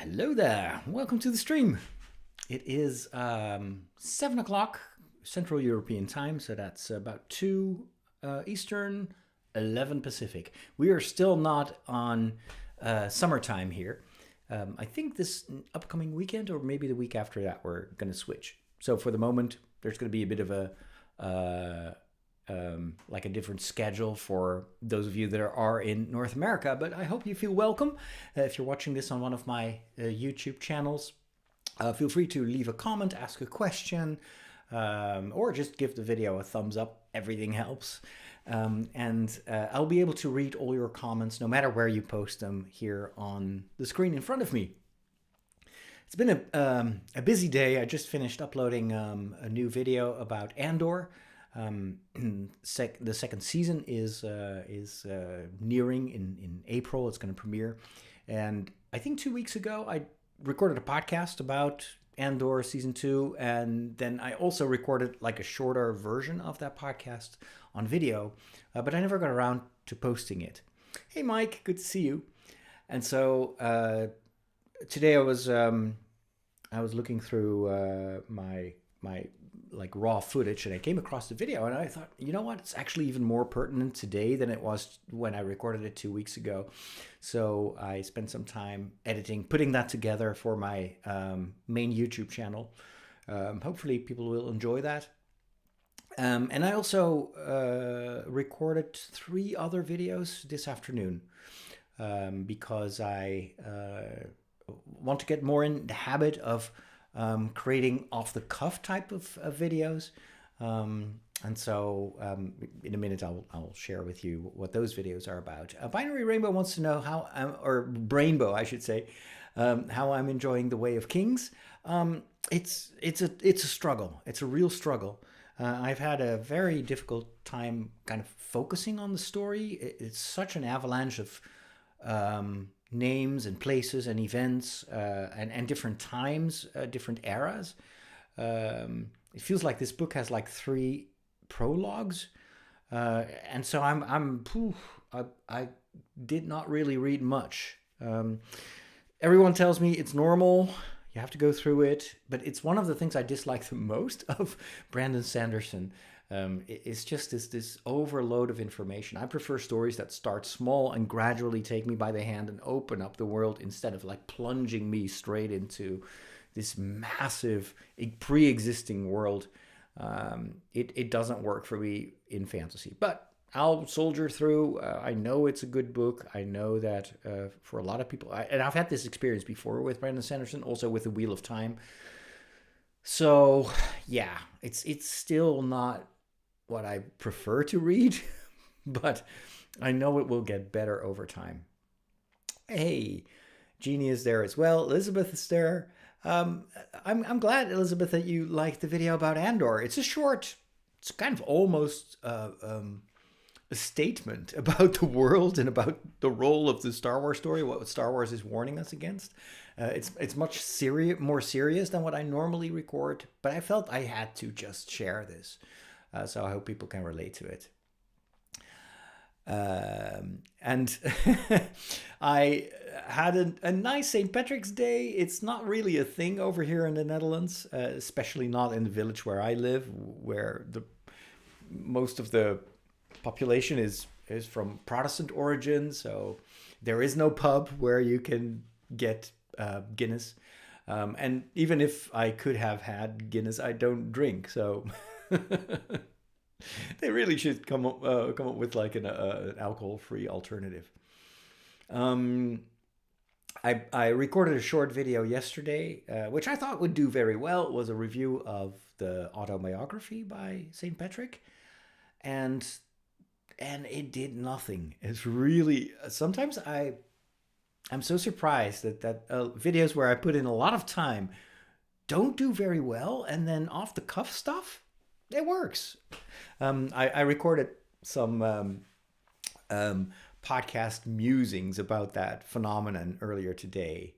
Hello there, welcome to the stream. It is 7 o'clock Central European time, so that's about 2 Eastern, 11 Pacific. We are still not on summertime here. I think this upcoming weekend or maybe the week after that we're going to switch. So for the moment, there's going to be a bit of like a different schedule for those of you that are in North America, but I hope you feel welcome. If you're watching this on one of my YouTube channels, feel free to leave a comment, ask a question, or just give the video a thumbs up. Everything helps. And I'll be able to read all your comments no matter where you post them here on the screen in front of me. It's been a busy day. I just finished uploading a new video about Andor. The second season is nearing in April. It's going to premiere, and I think 2 weeks ago I recorded a podcast about Andor season 2, and then I also recorded like a shorter version of that podcast on video, but I never got around to posting it. Hey Mike, good to see you. And so today I was looking through my like raw footage, and I came across the video, and I thought, you know what, it's actually even more pertinent today than it was when I recorded it 2 weeks ago. So I spent some time editing, putting that together for my main YouTube channel. Hopefully people will enjoy that. And I also recorded 3 other videos this afternoon because I want to get more in the habit of creating off-the-cuff type of videos. And so in a minute I'll share with you what those videos are about. Binary Rainbow wants to know how, or Brainbow I should say, how I'm enjoying The Way of Kings. It's a struggle. It's a real struggle. I've had a very difficult time kind of focusing on the story. It's such an avalanche of names and places and events and different times, different eras. It feels like this book has like 3 prologues, and so I did not really read much. Everyone tells me it's normal, you have to go through it, but it's one of the things I dislike the most of Brandon Sanderson. It's just this overload of information. I prefer stories that start small and gradually take me by the hand and open up the world instead of like plunging me straight into this massive pre-existing world. It doesn't work for me in fantasy, but I'll soldier through. I know it's a good book. I know that for a lot of people, and I've had this experience before with Brandon Sanderson, also with The Wheel of Time. So yeah, it's still not what I prefer to read, but I know it will get better over time. Hey, Jeannie is there as well. Elizabeth is there. I'm glad, Elizabeth, that you liked the video about Andor. It's it's kind of almost a statement about the world and about the role of the Star Wars story, what Star Wars is warning us against. It's much more serious than what I normally record, but I felt I had to just share this. So I hope people can relate to it. And I had a nice St. Patrick's Day. It's not really a thing over here in the Netherlands, especially not in the village where I live, where most of the population is from Protestant origin. So there is no pub where you can get Guinness. And even if I could have had Guinness, I don't drink. So they really should come up with like an alcohol-free alternative. I recorded a short video yesterday, which I thought would do very well. It was a review of the autobiography by St. Patrick, and it did nothing. It's really, sometimes I'm so surprised that videos where I put in a lot of time don't do very well, and then off the cuff stuff, it works. I recorded some podcast musings about that phenomenon earlier today,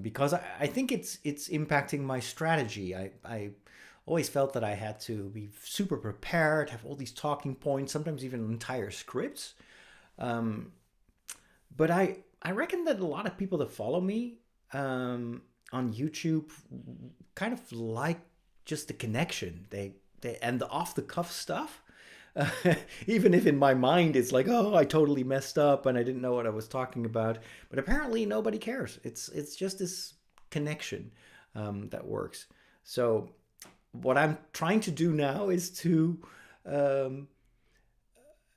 because I think it's impacting my strategy. I always felt that I had to be super prepared, have all these talking points, sometimes even entire scripts. But I reckon that a lot of people that follow me on YouTube kind of like just the connection. They and the off the cuff stuff. Uh, Even if in my mind it's like, oh, I totally messed up and I didn't know what I was talking about, but apparently nobody cares. It's just this connection that works. So what I'm trying to do now is to um,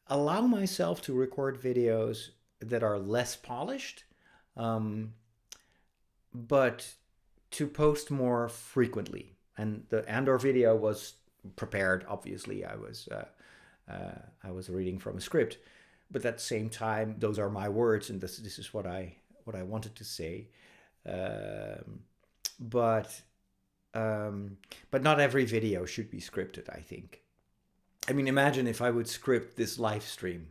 allow myself to record videos that are less polished, um, but to post more frequently. And the Andor video was prepared. Obviously, I was reading from a script, but at the same time, those are my words, and this is what I wanted to say. Um, but but not every video should be scripted, I think. I mean, imagine if I would script this live stream.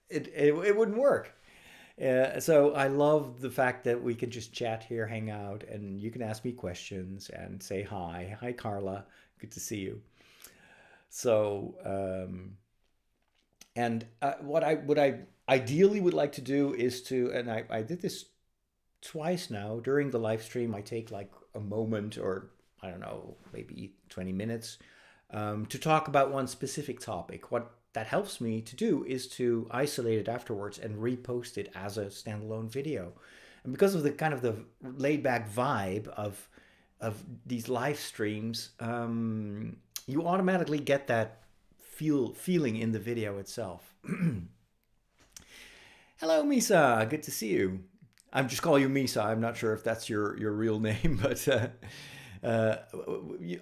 It wouldn't work. So I love the fact that we can just chat here, hang out, and you can ask me questions and say hi. Hi, Carla. Good to see you. So, and what I ideally would like to do is to, and I did this twice now during the live stream. I take like a moment, or I don't know, maybe 20 minutes, to talk about one specific topic. What that helps me to do is to isolate it afterwards and repost it as a standalone video. And because of the kind of the laid back vibe of these live streams, you automatically get that feeling in the video itself. Hello, Misa. Good to see you. I'm just calling you Misa. I'm not sure if that's your real name, but uh,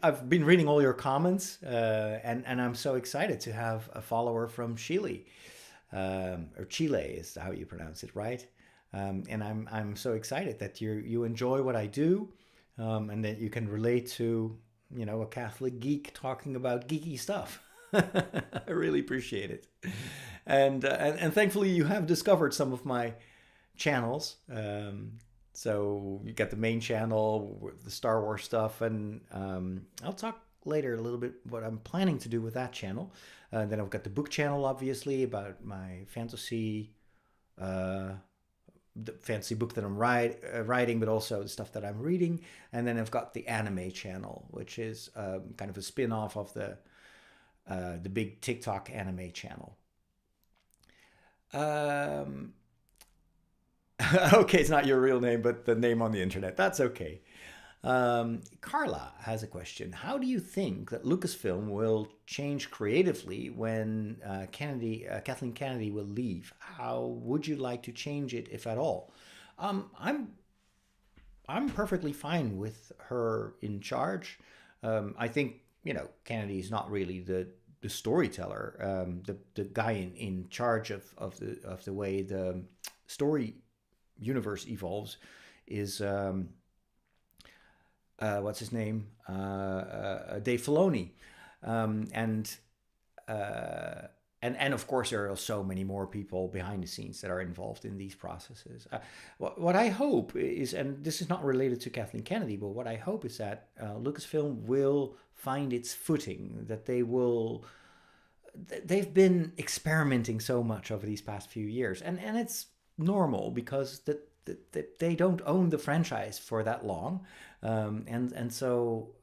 I've been reading all your comments, and I'm so excited to have a follower from Chile, or Chile is how you pronounce it, right? And I'm so excited that you enjoy what I do, and that you can relate to, you know, a Catholic geek talking about geeky stuff. I really appreciate it, and thankfully you have discovered some of my channels. So you got the main channel with the Star Wars stuff, and I'll talk later a little bit what I'm planning to do with that channel. Then I've got the book channel, obviously, about my fantasy, the fantasy book that I'm writing, but also the stuff that I'm reading. And then I've got the anime channel, which is kind of a spin-off of the big TikTok anime channel. Okay, it's not your real name, but the name on the internet. That's okay. Carla has a question. How do you think that Lucasfilm will change creatively when Kathleen Kennedy will leave? How would you like to change it, if at all? I'm perfectly fine with her in charge. I think, you know, Kennedy is not really the storyteller, the guy in charge of the way the story universe evolves is what's his name, Dave Filoni, and and of course there are so many more people behind the scenes that are involved in these processes. What I hope is, and this is not related to Kathleen Kennedy, but what I hope is that Lucasfilm will find its footing, that they've been experimenting so much over these past few years, and it's normal because that they don't own the franchise for that long, and so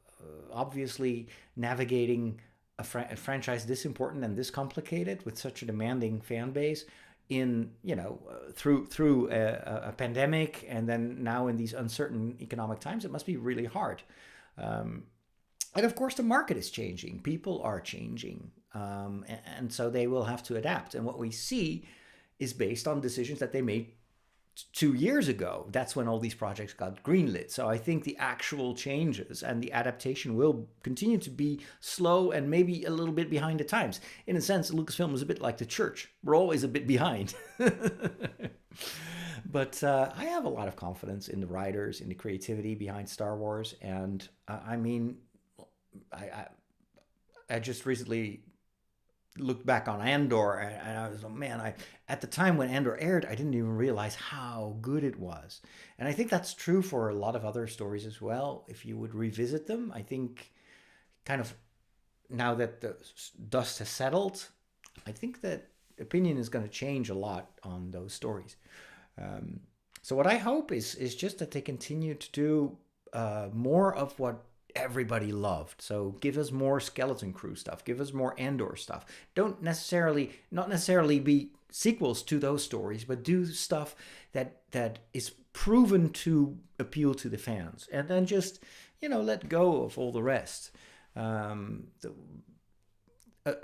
obviously navigating a franchise this important and this complicated with such a demanding fan base in, you know, through a pandemic, and then now in these uncertain economic times, it must be really hard. And of course the market is changing, people are changing, and so they will have to adapt, and what we see is based on decisions that they made 2 years ago. That's when all these projects got greenlit. So I think the actual changes and the adaptation will continue to be slow and maybe a little bit behind the times. In a sense, Lucasfilm is a bit like the church. We're always a bit behind. But I have a lot of confidence in the writers, in the creativity behind Star Wars. And I mean, I just recently looked back on Andor, and I was, oh man, at the time when Andor aired, I didn't even realize how good it was. And I think that's true for a lot of other stories as well. If you would revisit them, I think kind of now that the dust has settled, I think that opinion is going to change a lot on those stories. So what I hope is just that they continue to do more of what everybody loved. So give us more Skeleton Crew stuff, give us more Andor stuff. Don't necessarily, not necessarily be sequels to those stories, but do stuff that is proven to appeal to the fans, and then just, you know, let go of all the rest. A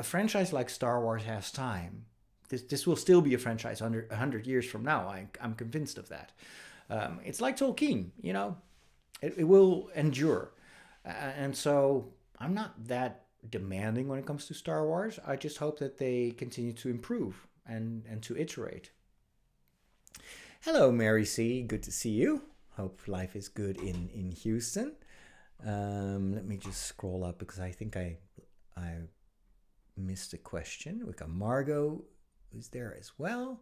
franchise like Star Wars has time. This will still be a franchise 100 years from now. I'm convinced of that. It's like Tolkien, you know, it will endure. And so I'm not that demanding when it comes to Star Wars. I just hope that they continue to improve and to iterate. Hello, Mary C. Good to see you. Hope life is good in Houston. Let me just scroll up because I think I missed a question. We got Margot, who's there as well.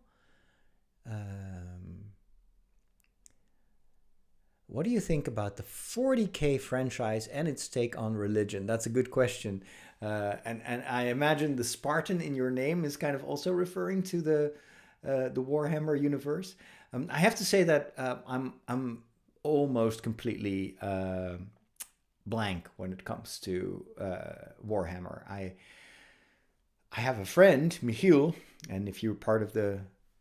What do you think about the 40K franchise and its take on religion? That's a good question. And I imagine the Spartan in your name is kind of also referring to the Warhammer universe. I have to say that I'm almost completely blank when it comes to Warhammer. I have a friend, Michiel, and if you're part of the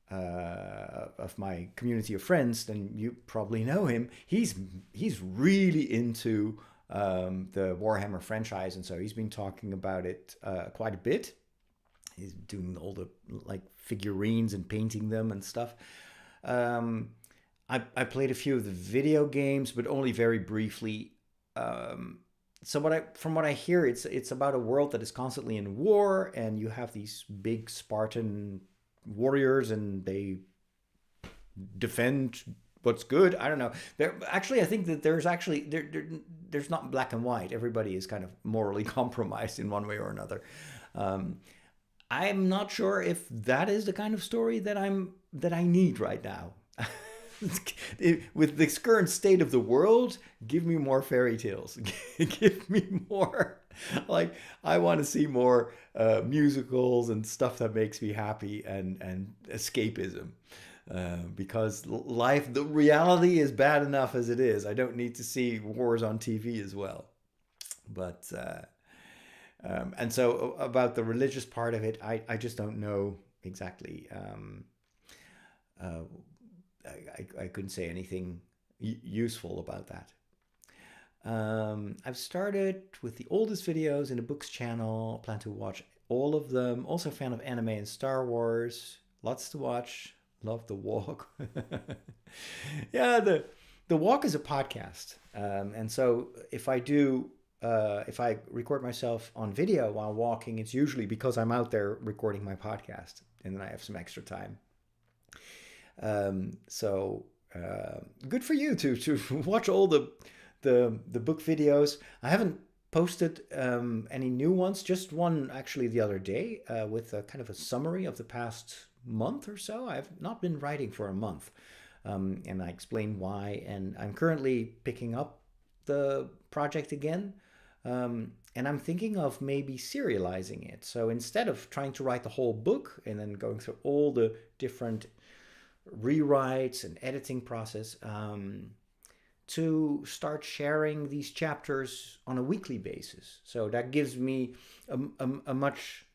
of my community of friends, then you probably know him. He's really into the Warhammer franchise, and so he's been talking about it quite a bit. He's doing all the like figurines and painting them and stuff. I played a few of the video games, but only very briefly. So from what I hear, it's about a world that is constantly in war, and you have these big Spartan warriors, and they defend what's good. I don't know. I think that there's not black and white. Everybody is kind of morally compromised in one way or another. I'm not sure if that is the kind of story that I need right now. With this current state of the world, give me more fairy tales. Give me more. Like, I want to see more musicals and stuff that makes me happy, and escapism. Because the reality is bad enough as it is. I don't need to see wars on TV as well. But and so about the religious part of it, I just don't know exactly. I couldn't say anything useful about that. I've started with the oldest videos in the books channel. Plan to watch all of them. Also a fan of anime and Star Wars. Lots to watch. Love The Walk. Yeah, the Walk is a podcast. And so if I record myself on video while walking, it's usually because I'm out there recording my podcast, and then I have some extra time. So good for you to watch all the book videos. I haven't posted any new ones, just one actually the other day with a kind of a summary of the past month or so. I've not been writing for a month, and I explain why, and I'm currently picking up the project again, and I'm thinking of maybe serializing it. So instead of trying to write the whole book and then going through all the different rewrites and editing process, to start sharing these chapters on a weekly basis. So that gives me a much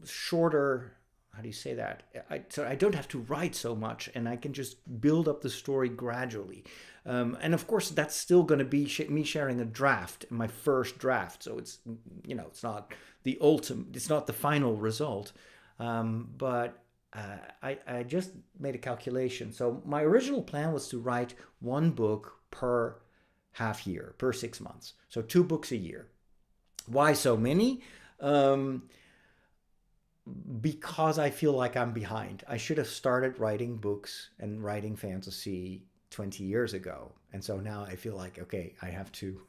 shorter, how do you say that? So I don't have to write so much, and I can just build up the story gradually. And of course, that's still going to be me sharing a draft, my first draft. So it's, you know, it's not the ultimate, it's not the final result. But I just made a calculation. So my original plan was to write one book per half year, per 6 months. So 2 books a year. Why so many? Because I feel like I'm behind. I should have started writing books and writing fantasy 20 years ago. And so now I feel like, okay, I have to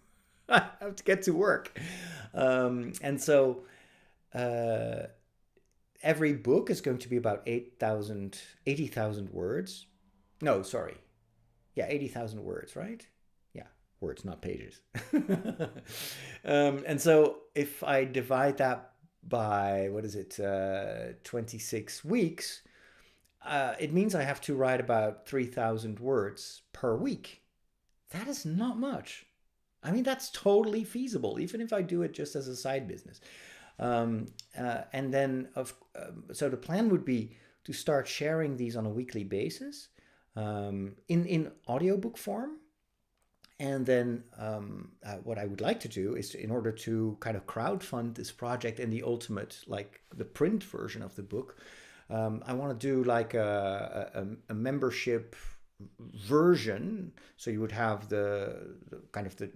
get to work. And so every book is going to be about 80,000 words. No, sorry. Yeah, 80,000 words, right? Yeah, words, not pages. And so if I divide that by, 26 weeks, it means I have to write about 3,000 words per week. That is not much. I mean, that's totally feasible, even if I do it just as a side business. And then, so the plan would be to start sharing these on a weekly basis in audiobook form. And then what I would like to do is, in order to kind of crowdfund this project and the ultimate, like the print version of the book, I want to do like a membership version. So you would have the kind of the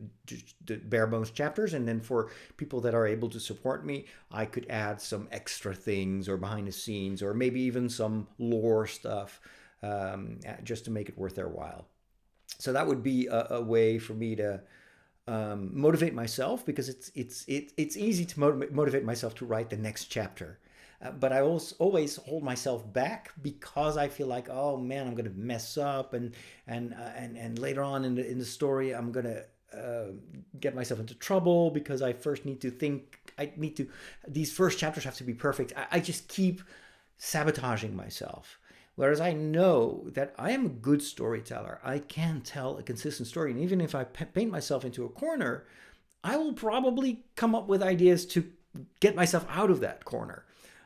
bare bones chapters, and then for people that are able to support me, I could add some extra things or behind the scenes or maybe even some lore stuff, just to make it worth their while. So that would be a way for me to motivate myself, because it's easy to motivate myself to write the next chapter. But I always hold myself back because I feel like, oh man, I'm going to mess up, and later on in the story, I'm going to get myself into trouble because I first need to think. These first chapters have to be perfect. I just keep sabotaging myself. Whereas I know that I am a good storyteller. I can tell a consistent story. And even if I paint myself into a corner, I will probably come up with ideas to get myself out of that corner.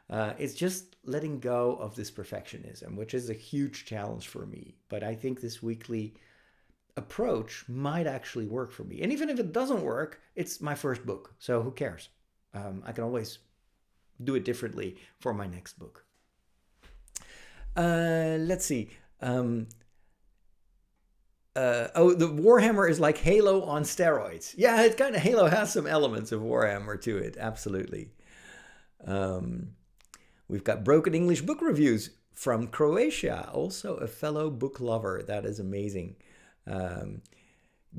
It's just letting go of this perfectionism, which is a huge challenge for me. But I think this weekly approach might actually work for me. And even if it doesn't work, it's my first book. So who cares? I can always do it differently for my next book. Let's see. The Warhammer is like Halo on steroids. Yeah, it's kind of, Halo has some elements of Warhammer to it. Absolutely. We've got Broken English Book Reviews from Croatia, also a fellow book lover. That is amazing.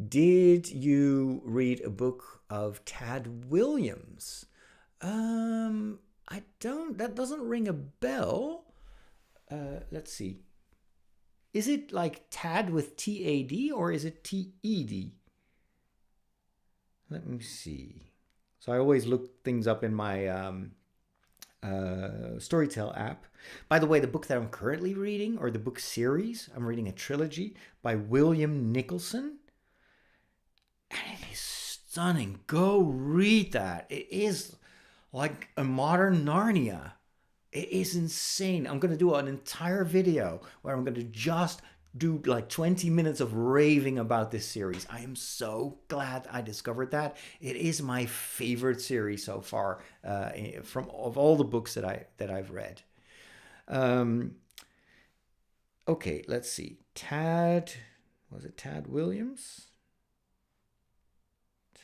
Did you read a book of Tad Williams? I don't. That doesn't ring a bell. Let's see. Is it like Tad with T-A-D or is it T-E-D? Let me see. So I always look things up in my Storytel app. By the way, the book that I'm currently reading, or the book series, I'm reading a trilogy by William Nicholson. And it is stunning. Go read that. It is like a modern Narnia. It is insane. I'm going to do an entire video where I'm going to just do like 20 minutes of raving about this series. I am so glad I discovered that. It is my favorite series so far of all the books that I've read. Okay, let's see. Was it Tad Williams?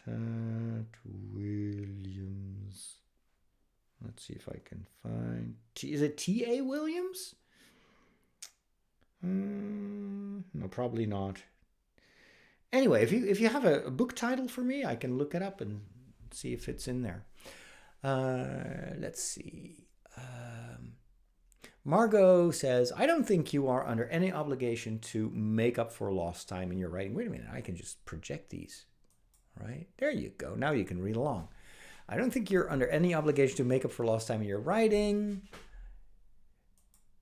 Tad Williams. Let's see if I can find... Is it T.A. Williams? No, probably not. Anyway, if you have a book title for me, I can look it up and see if it's in there. Let's see. Margot says, I don't think you are under any obligation to make up for lost time in your writing. Wait a minute, I can just project these. Right? There you go. Now you can read along. I don't think you're under any obligation to make up for lost time in your writing.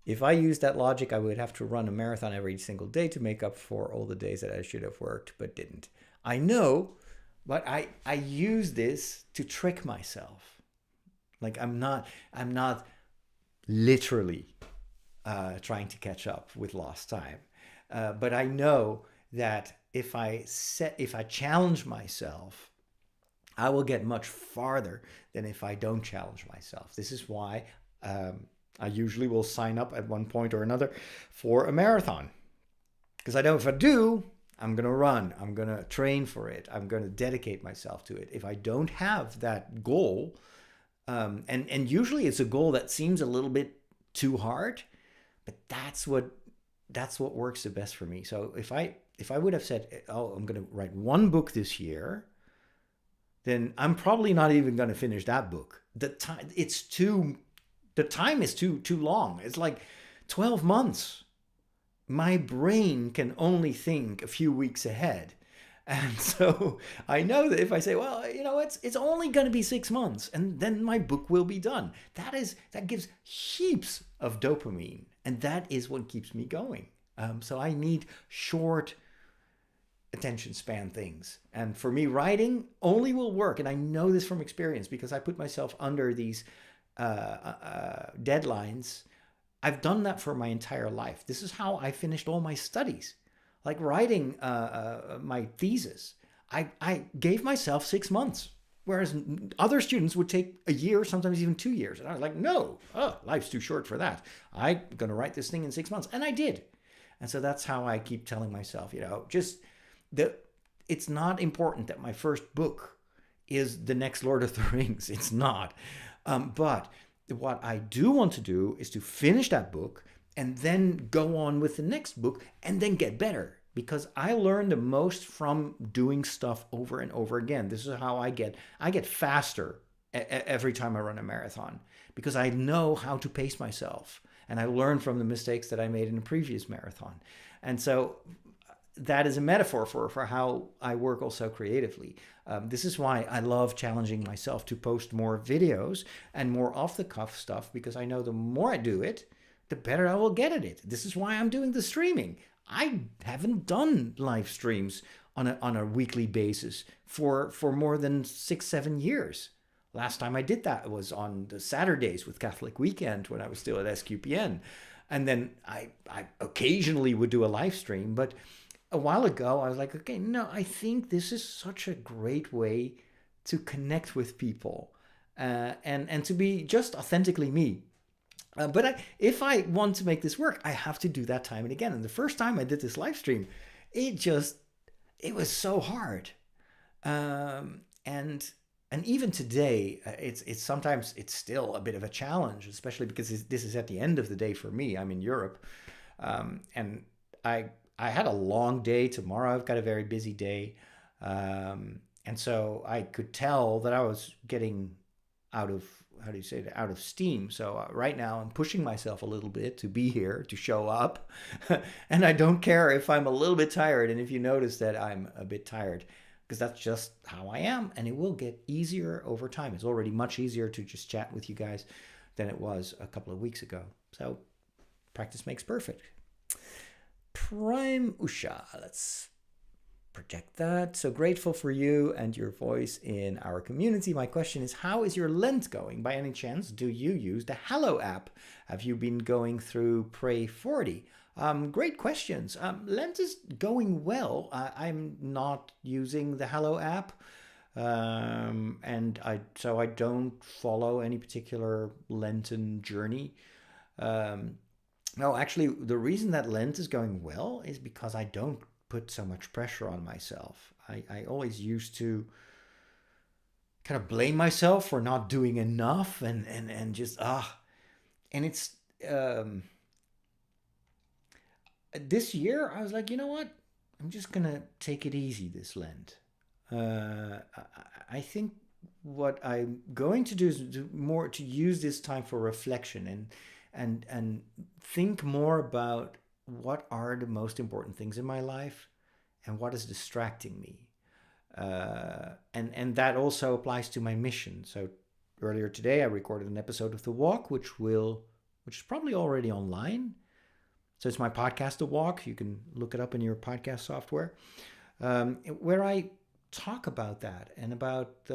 If I used that logic, I would have to run a marathon every single day to make up for all the days that I should have worked but didn't. I know, but I use this to trick myself. Like I'm not literally trying to catch up with lost time. But I know that if I challenge myself, I will get much farther than if I don't challenge myself. This is why I usually will sign up at one point or another for a marathon. Because I know if I do, I'm going to run. I'm going to train for it. I'm going to dedicate myself to it. If I don't have that goal, and usually it's a goal that seems a little bit too hard, but that's what works the best for me. So if I would have said, oh, I'm going to write one book this year, then I'm probably not even going to finish that book. The time is too long. It's like 12 months. My brain can only think a few weeks ahead. And so I know that if I say, well, it's only going to be 6 months and then my book will be done. That gives heaps of dopamine. And that is what keeps me going. So I need short attention span things. And for me, writing only will work. And I know this from experience because I put myself under these deadlines. I've done that for my entire life. This is how I finished all my studies. Like writing my thesis, I gave myself 6 months, whereas other students would take a year, sometimes even 2 years. And I was like, no, life's too short for that. I'm going to write this thing in 6 months. And I did. And so that's how I keep telling myself, it's not important that my first book is the next Lord of the Rings. It's not. But what I do want to do is to finish that book and then go on with the next book and then get better. Because I learn the most from doing stuff over and over again. This is how I get faster every time I run a marathon, because I know how to pace myself. And I learn from the mistakes that I made in a previous marathon. And so that is a metaphor for how I work also creatively. This is why I love challenging myself to post more videos and more off-the-cuff stuff, because I know the more I do it, the better I will get at it. This is why I'm doing the streaming. I haven't done live streams on a weekly basis for more than 6-7 years. Last time I did that was on the Saturdays with Catholic Weekend when I was still at SQPN. And then I occasionally would do a live stream. But a while ago, I was like, okay, no, I think this is such a great way to connect with people and to be just authentically me. But if I want to make this work, I have to do that time and again. And the first time I did this live stream, it was so hard. And even today, it's sometimes it's still a bit of a challenge, especially because this is at the end of the day for me. I'm in Europe, and I had a long day. Tomorrow I've got a very busy day, and so I could tell that I was getting out of steam. So right now I'm pushing myself a little bit to be here, to show up, and I don't care if I'm a little bit tired. And if you notice that I'm a bit tired, because that's just how I am, and it will get easier over time. It's already much easier to just chat with you guys than it was a couple of weeks ago. So practice makes perfect. Prime Usha, let's project that. So grateful for you and your voice in our community. My question is, how is your Lent going? By any chance, do you use the Hallow app? Have you been going through Pray 40? Great questions. Lent is going well. I'm not using the Hallow app, and I don't follow any particular Lenten journey. No, actually, the reason that Lent is going well is because I don't put so much pressure on myself. I always used to kind of blame myself for not doing enough and just and it's this year I was like, you know what? I'm just gonna take it easy this Lent. I think what I'm going to do is to use this time for reflection and think more about what are the most important things in my life and what is distracting me. And that also applies to my mission. So earlier today I recorded an episode of The Walk, which is probably already online. So it's my podcast, The Walk. You can look it up in your podcast software, where I talk about that and about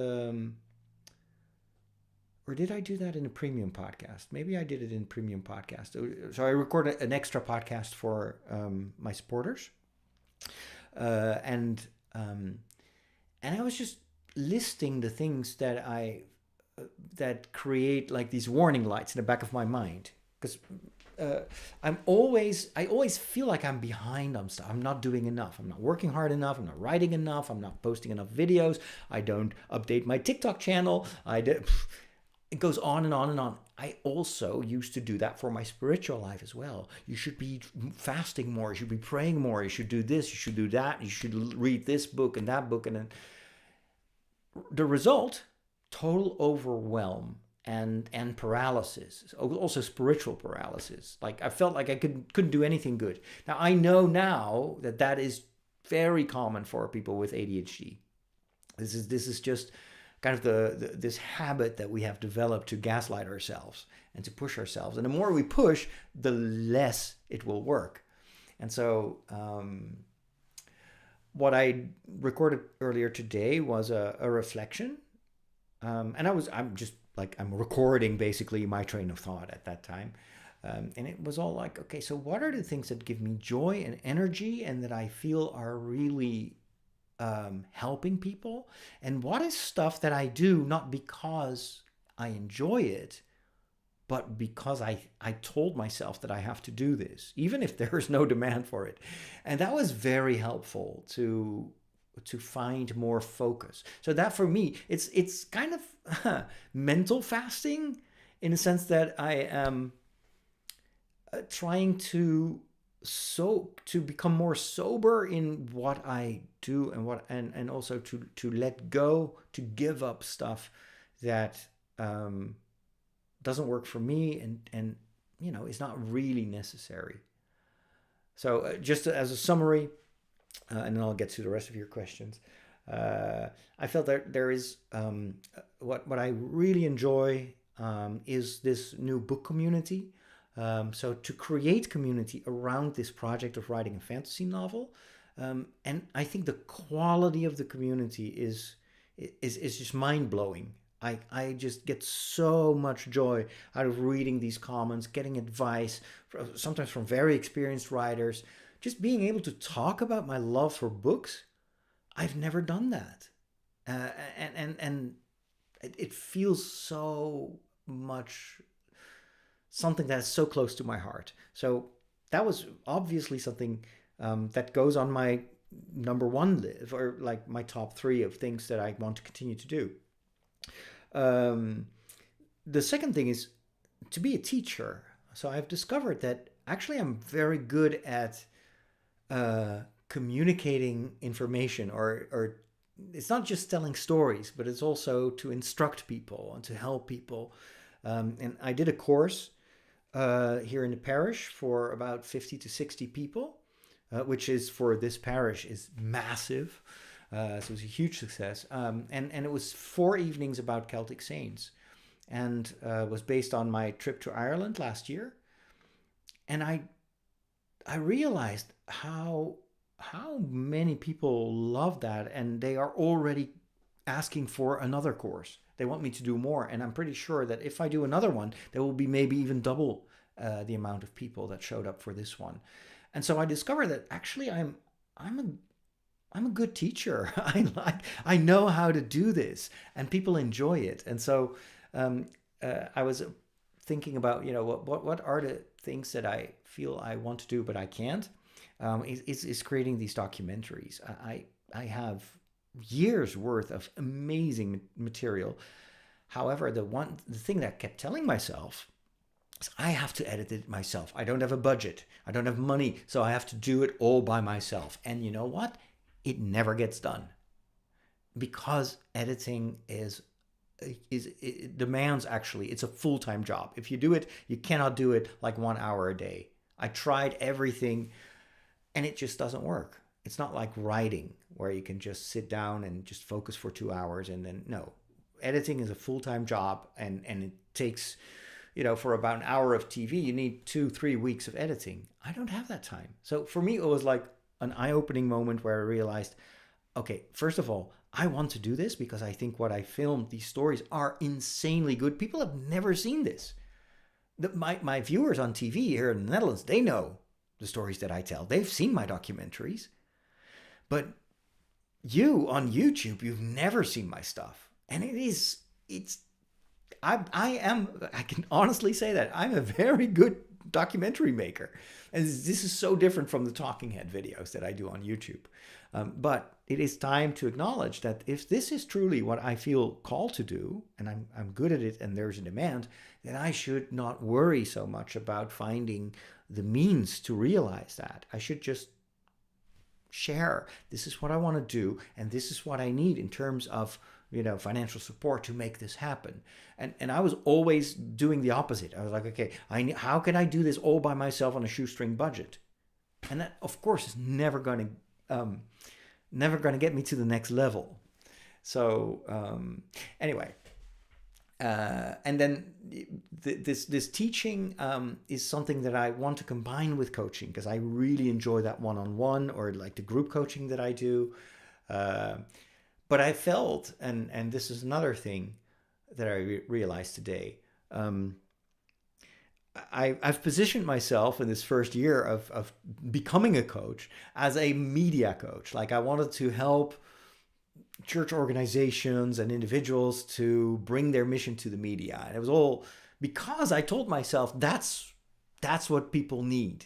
or did I do that in a premium podcast? Maybe I did it in a premium podcast. So I recorded an extra podcast for my supporters, and I was just listing the things that create like these warning lights in the back of my mind, because I always feel like I'm behind on stuff. I'm not doing enough. I'm not working hard enough. I'm not writing enough. I'm not posting enough videos. I don't update my TikTok channel. It goes on and on and on. I also used to do that for my spiritual life as well. You should be fasting more. You should be praying more. You should do this. You should do that. You should read this book and that book. And then the result, total overwhelm and paralysis, also spiritual paralysis. Like I felt like I couldn't do anything good. Now I know now that is very common for people with ADHD. This is just kind of this habit that we have developed to gaslight ourselves and to push ourselves. And the more we push, the less it will work. And so what I recorded earlier today was a reflection. And I'm recording basically my train of thought at that time. And it was all like, okay, so what are the things that give me joy and energy and that I feel are really helping people? And what is stuff that I do not because I enjoy it, but because I told myself that I have to do this, even if there is no demand for it. And that was very helpful to find more focus. So that for me, it's kind of mental fasting in the sense that I am trying to become more sober in what I do and also to let go, to give up stuff that doesn't work for me and is not really necessary. So just as a summary, and then I'll get to the rest of your questions. I felt that there is what I really enjoy is this new book community. So to create community around this project of writing a fantasy novel, and I think the quality of the community is just mind blowing. I just get so much joy out of reading these comments, getting advice, sometimes from very experienced writers, just being able to talk about my love for books. I've never done that, and it feels so much something that's so close to my heart. So that was obviously something that goes on my number one list, or like my top 3 of things that I want to continue to do. The second thing is to be a teacher. So I've discovered that actually I'm very good at communicating information, or it's not just telling stories, but it's also to instruct people and to help people. And I did a course here in the parish for about 50 to 60 people, which is for this parish is massive. So it was a huge success. And it was 4 evenings about Celtic saints, and was based on my trip to Ireland last year. And I realized how many people love that, and they are already asking for another course. They want me to do more, and I'm pretty sure that if I do another one, there will be maybe even double the amount of people that showed up for this one. And so I discovered that actually I'm a good teacher. I know how to do this, and people enjoy it. And so I was thinking about what are the things that I feel I want to do but I can't. Is creating these documentaries. I have years worth of amazing material. However, the thing that I kept telling myself is I have to edit it myself. I don't have a budget. I don't have money, so I have to do it all by myself. And you know what? It never gets done, because editing it demands, actually, it's a full-time job. If you do it, you cannot do it like 1 hour a day. I tried everything, and it just doesn't work. It's not like writing where you can just sit down and just focus for 2 hours and then no. Editing is a full-time job, and it takes, for about an hour of TV, you need 2-3 weeks of editing. I don't have that time. So for me, it was like an eye-opening moment where I realized, okay, first of all, I want to do this because I think what I filmed, these stories, are insanely good. People have never seen this. My viewers on TV here in the Netherlands, they know the stories that I tell. They've seen my documentaries. But you on YouTube, you've never seen my stuff. And I can honestly say that I'm a very good documentary maker. And this is so different from the talking head videos that I do on YouTube. But it is time to acknowledge that if this is truly what I feel called to do, and I'm good at it and there's a demand, then I should not worry so much about finding the means to realize that. I should just share, this is what I want to do, and this is what I need in terms of financial support to make this happen. And I was always doing the opposite. I was like, okay, how can I do this all by myself on a shoestring budget? And that, of course, is never going to get me to the next level. So anyway, and then this teaching is something that I want to combine with coaching, because I really enjoy that one-on-one, or like the group coaching that I do. But I felt, and this is another thing that I realized today. I've positioned myself in this first year of becoming a coach as a media coach. Like, I wanted to help church organizations and individuals to bring their mission to the media. And it was all because I told myself that's what people need.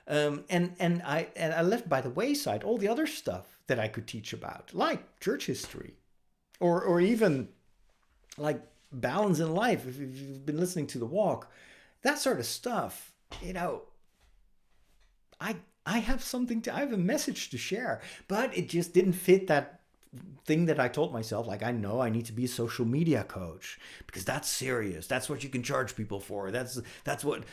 And I left by the wayside all the other stuff that I could teach about, like church history, or even like balance in life. If you've been listening to The Walk, that sort of stuff, I have I have a message to share, but it just didn't fit that thing that I told myself. Like, I know I need to be a social media coach because that's serious. That's what you can charge people for. That's what,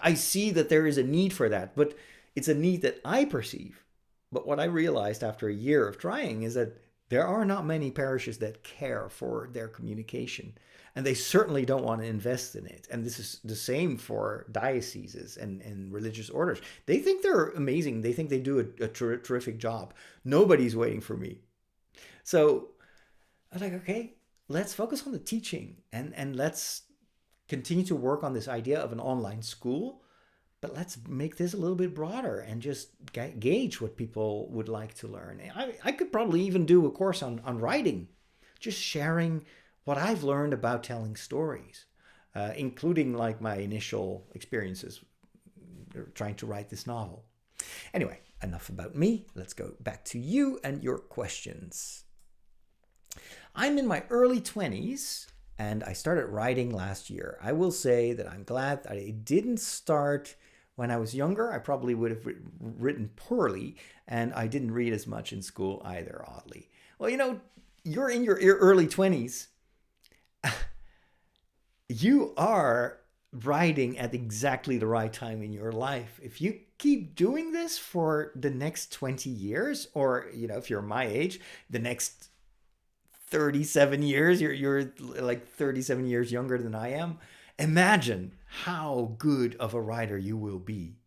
I see that there is a need for that, but it's a need that I perceive. But what I realized after a year of trying is that there are not many parishes that care for their communication, and they certainly don't want to invest in it. And this is the same for dioceses and religious orders. They think they're amazing. They think they do a terrific job. Nobody's waiting for me. So I was like, okay, let's focus on the teaching, and let's continue to work on this idea of an online school, but let's make this a little bit broader and just gauge what people would like to learn. I could probably even do a course on writing, just sharing what I've learned about telling stories, including like my initial experiences trying to write this novel. Anyway, enough about me. Let's go back to you and your questions. I'm in my early 20s and I started writing last year. I will say that I'm glad that I didn't start when I was younger. I probably would have written poorly, and I didn't read as much in school either, oddly. Well, you're in your early 20s. You are writing at exactly the right time in your life. If you keep doing this for the next 20 years, or, if you're my age, the next 37 years, you're like 37 years younger than I am. Imagine how good of a writer you will be.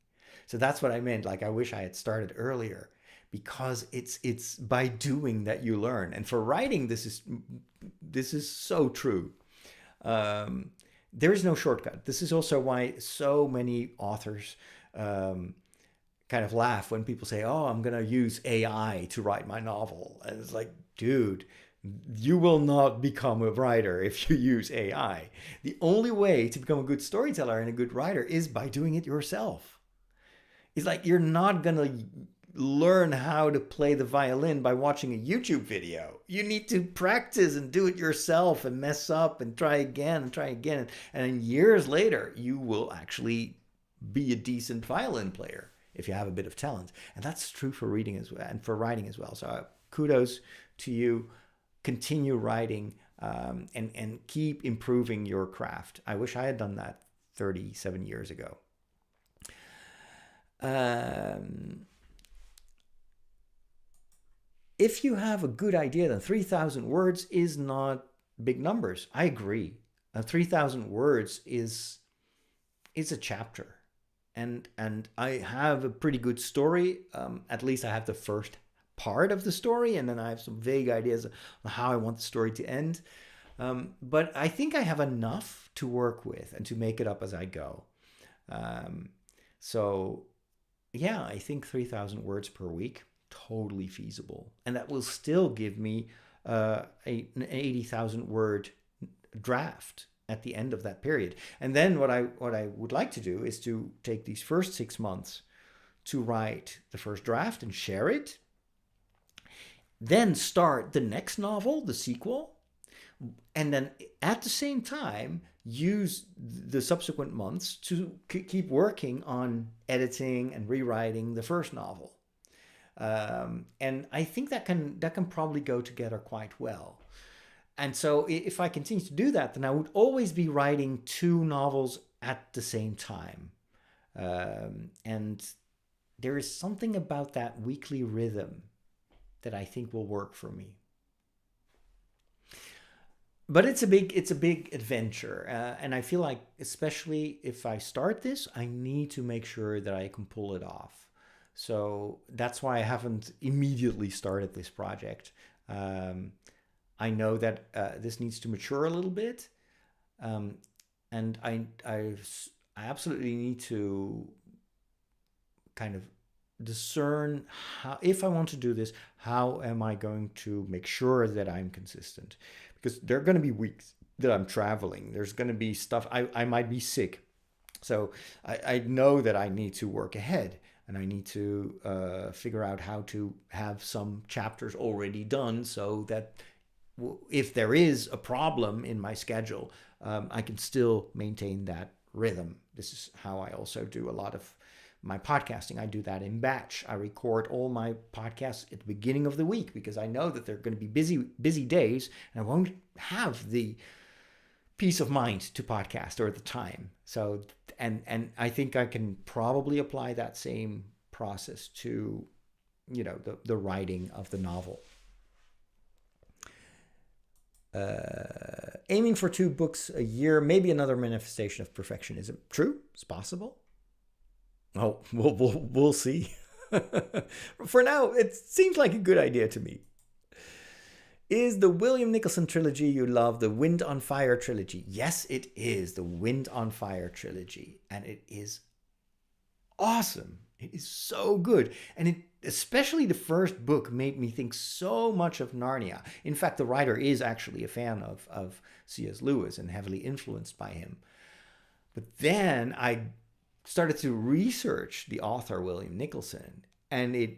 So that's what I meant. Like, I wish I had started earlier, because it's by doing that you learn. And for writing, this is so true. There is no shortcut. This is also why so many authors kind of laugh when people say, "Oh, I'm going to use AI to write my novel." And it's like, dude, you will not become a writer if you use AI. The only way to become a good storyteller and a good writer is by doing it yourself. It's like, you're not going to learn how to play the violin by watching a YouTube video. You need to practice and do it yourself and mess up and try again and try again. And then years later, you will actually be a decent violin player if you have a bit of talent. And that's true for reading as well, and for writing as well. So kudos to you. Continue writing, and keep improving your craft. I wish I had done that 37 years ago. If you have a good idea, then 3,000 words is not big numbers. I agree. 3,000 words is a chapter. And I have a pretty good story. At least I have the first part of the story, and then I have some vague ideas on how I want the story to end. But I think I have enough to work with and to make it up as I go. So yeah, I think 3,000 words per week, totally feasible. And that will still give me an 80,000 word draft at the end of that period. And then what I would like to do is to take these first 6 months to write the first draft and share it. Then start the next novel, the sequel, and then at the same time use the subsequent months to keep working on editing and rewriting the first novel. And I think that can probably go together quite well. And so if I continue to do that, then I would always be writing 2 novels at the same time. And there is something about that weekly rhythm that I think will work for me. but it's a big adventure, and I feel like, especially if I start this, I need to make sure that I can pull it off. So that's why I haven't immediately started this project. Um, I know that this needs to mature a little bit, um, and I absolutely need to kind of discern how, if I want to do this, how am I going to make sure that I'm consistent? Because there are going to be weeks that I'm traveling. There's going to be stuff, I might be sick. So I know that I need to work ahead, and I need to figure out how to have some chapters already done, so that if there is a problem in my schedule, I can still maintain that rhythm. This is how I also do a lot of my podcasting. I do that in batch. I record all my podcasts at the beginning of the week, because I know that they're going to be busy days, and I won't have the peace of mind to podcast or the time. So, and I think I can probably apply that same process to, the writing of the novel. Aiming for 2 books a year, maybe another manifestation of perfectionism. True, it's possible. Oh, we'll see. For now, it seems like a good idea to me. Is the William Nicholson trilogy you love the Wind on Fire trilogy? Yes, it is the Wind on Fire trilogy, and it is awesome. It is so good, and especially the first book made me think so much of Narnia. In fact, the writer is actually a fan of C.S. Lewis and heavily influenced by him. But then I started to research the author, William Nicholson, and I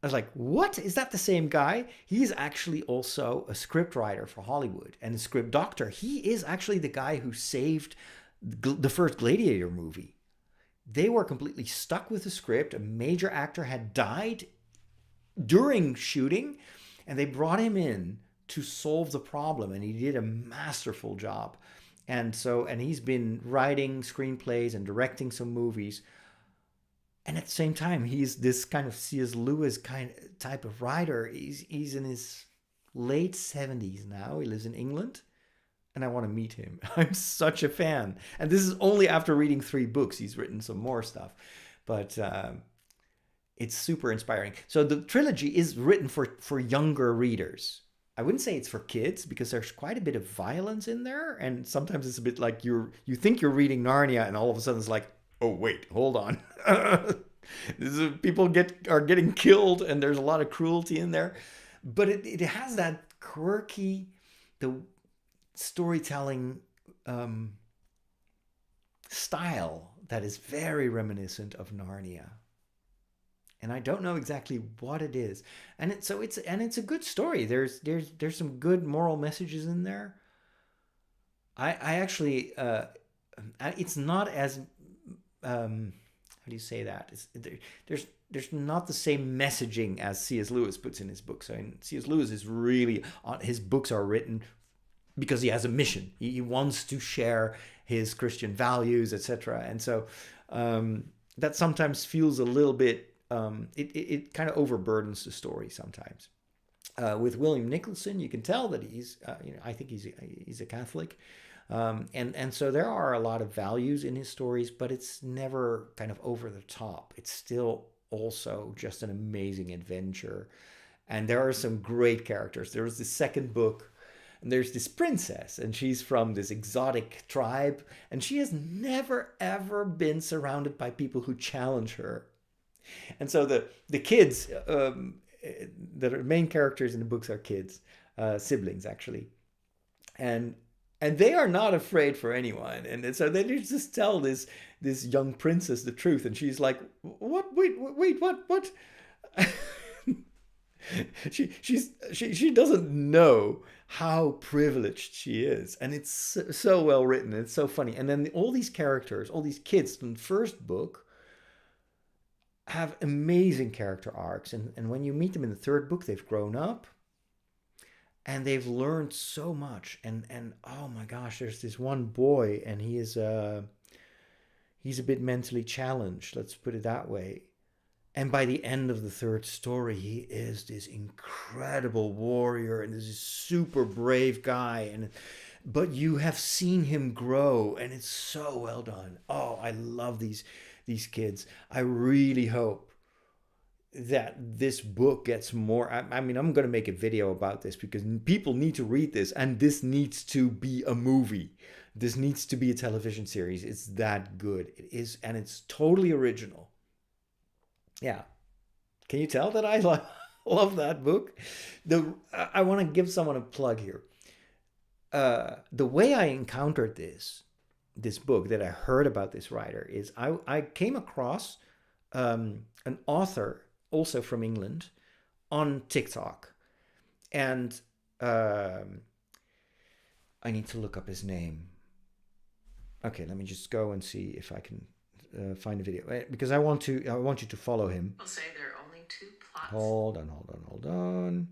was like, what? Is that the same guy? He's actually also a script writer for Hollywood and a script doctor. He is actually the guy who saved the first Gladiator movie. They were completely stuck with the script. A major actor had died during shooting, and they brought him in to solve the problem, and he did a masterful job. And he's been writing screenplays and directing some movies. And at the same time, he's this kind of C.S. Lewis type of writer. He's in his late 70s now. He lives in England, and I want to meet him. I'm such a fan. And this is only after reading 3 books. He's written some more stuff, but it's super inspiring. So the trilogy is written for younger readers. I wouldn't say it's for kids, because there's quite a bit of violence in there, and sometimes it's a bit like you think you're reading Narnia, and all of a sudden it's like, oh wait, hold on. People are getting killed, and there's a lot of cruelty in there, but it has that quirky, the storytelling style that is very reminiscent of Narnia. And I don't know exactly what it is, and it's a good story. There's some good moral messages in there. I actually it's not as how do you say that? There's not the same messaging as C.S. Lewis puts in his books. I mean, C.S. Lewis is really, his books are written because he has a mission. He wants to share his Christian values, etc. And so that sometimes feels a little bit, it kind of overburdens the story sometimes. With William Nicholson, you can tell that he's, I think he's a Catholic. And so there are a lot of values in his stories, but it's never kind of over the top. It's still also just an amazing adventure. And there are some great characters. There was the second book, and there's this princess, and she's from this exotic tribe, and she has never, ever been surrounded by people who challenge her. And so the kids, the main characters in the books are kids, siblings actually. And they are not afraid for anyone. And so they just tell this young princess the truth. And she's like, what? Wait, what? she doesn't know how privileged she is. And it's so well written. It's so funny. And then all these characters, all these kids from the first book have amazing character arcs. And when you meet them in the third book, they've grown up. And they've learned so much, and oh my gosh, there's this one boy, and he's a bit mentally challenged. Let's put it that way. And by the end of the third story, he is this incredible warrior and this super brave guy. But you have seen him grow, and it's so well done. Oh, I love these kids. I really hope that this book gets more. I mean, I'm going to make a video about this because people need to read this, and this needs to be a movie. This needs to be a television series. It's that good. It is, and it's totally original. Yeah. Can you tell that I love that book? I want to give someone a plug here. The way I encountered this book, that I heard about this writer, is I came across an author also from England on TikTok, and I need to look up his name. Okay, let me just go and see if I can find a video, because I want you to follow him. I'll say there are only 2 plots. Hold on.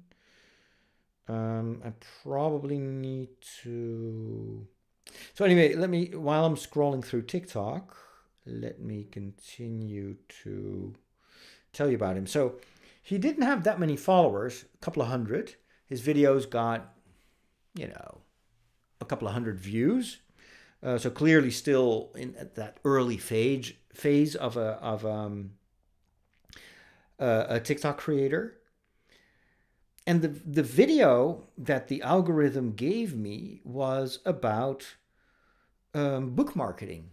I probably need to. So anyway, while I'm scrolling through TikTok, let me continue to tell you about him. So he didn't have that many followers, a couple of hundred. His videos got, a couple of hundred views. So clearly still in that early phase of a TikTok creator. And the video that the algorithm gave me was about book marketing.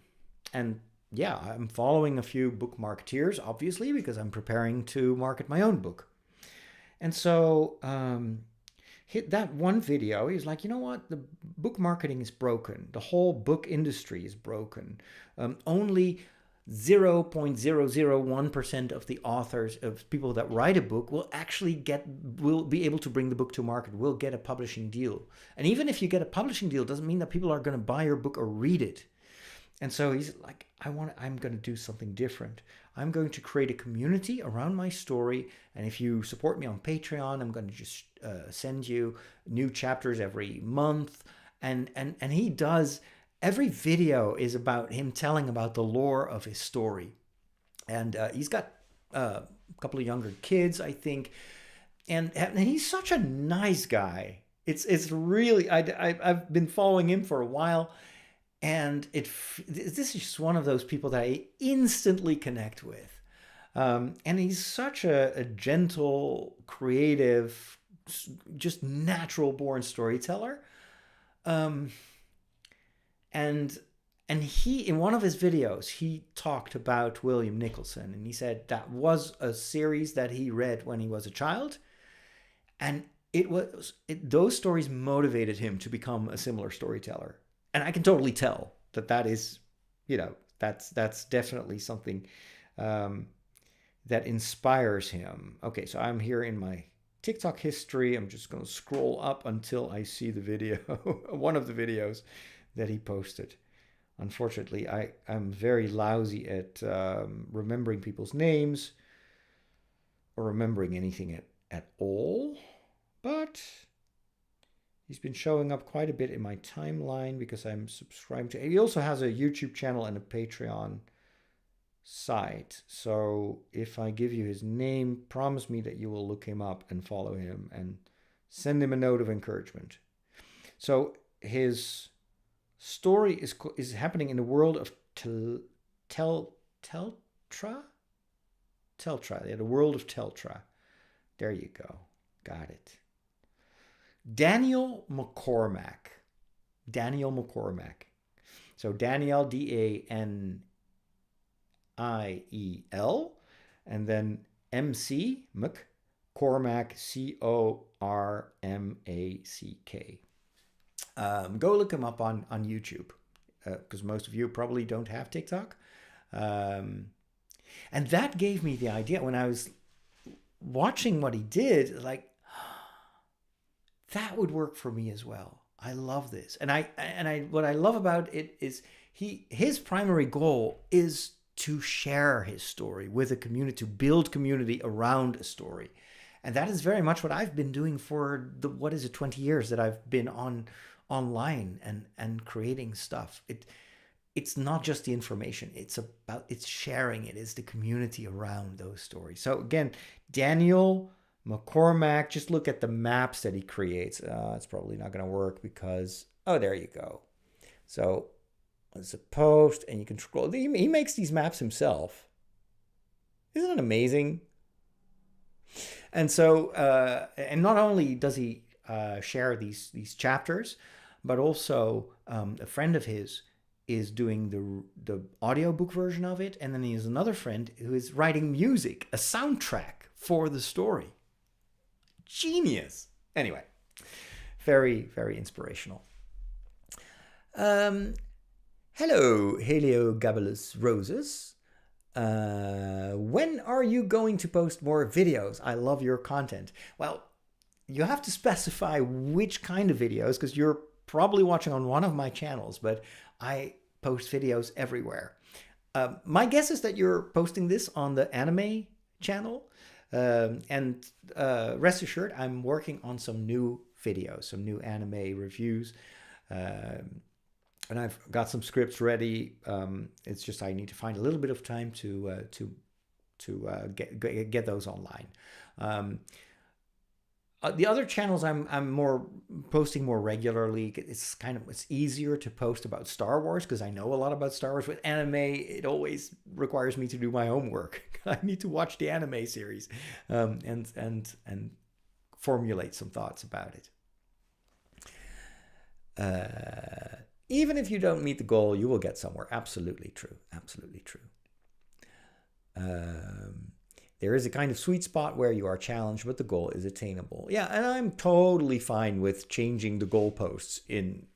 And yeah, I'm following a few book marketeers, obviously, because I'm preparing to market my own book. And so hit that one video, he's like, you know what? The book marketing is broken. The whole book industry is broken. Only 0.001% of the authors, of people that write a book, will be able to bring the book to market, will get a publishing deal. And even if you get a publishing deal, doesn't mean that people are going to buy your book or read it. And so he's like, I'm going to do something different. I'm going to create a community around my story. And if you support me on Patreon, I'm going to just send you new chapters every month. And he does, every video is about him telling about the lore of his story. And he's got a couple of younger kids, I think. And he's such a nice guy. It's really, I've been following him for a while. And this is just one of those people that I instantly connect with. And he's such a gentle, creative, just natural born storyteller. And he, in one of his videos, he talked about William Nicholson. And he said that was a series that he read when he was a child. And those stories motivated him to become a similar storyteller. And I can totally tell that is, that's definitely something that inspires him. Okay, so I'm here in my TikTok history. I'm just going to scroll up until I see the video, one of the videos that he posted. Unfortunately, I'm very lousy at remembering people's names or remembering anything at all. But he's been showing up quite a bit in my timeline because I'm subscribed to. He also has a YouTube channel and a Patreon site. So if I give you his name, promise me that you will look him up and follow him and send him a note of encouragement. So his story is happening in the world of Teltra. Yeah, the world of Teltra. There you go. Got it. Daniel McCormack. So Daniel, Daniel, and then MC, McCormack, Cormack. Go look him up on YouTube, because most of you probably don't have TikTok. And that gave me the idea when I was watching what he did, like, that would work for me as well. I love this. And what I love about it is his primary goal is to share his story with a community, to build community around a story. And that is very much what I've been doing for 20 years that I've been online and creating stuff. it's not just the information, it's sharing it, it's the community around those stories. So again, Daniel McCormack, just look at the maps that he creates. It's probably not going to work because, oh, there you go. So it's a post and you can scroll. He makes these maps himself. Isn't it amazing? And so, and not only does he share these chapters, but also a friend of his is doing the audiobook version of it. And then he has another friend who is writing music, a soundtrack for the story. Genius. Anyway, very, very inspirational. Hello, Heliogabalus Roses. When are you going to post more videos? I love your content. Well, you have to specify which kind of videos, because you're probably watching on one of my channels, but I post videos everywhere. My guess is that you're posting this on the anime channel. And rest assured, I'm working on some new videos, some new anime reviews. And I've got some scripts ready. It's just I need to find a little bit of time to get those online. The other channels I'm more posting more regularly. It's easier to post about Star Wars because I know a lot about Star Wars. With anime, it always requires me to do my homework. I need to watch the anime series and formulate some thoughts about it. Even if you don't meet the goal, you will get somewhere. Absolutely true. Absolutely true. There is a kind of sweet spot where you are challenged, but the goal is attainable. Yeah, and I'm totally fine with changing the goalposts in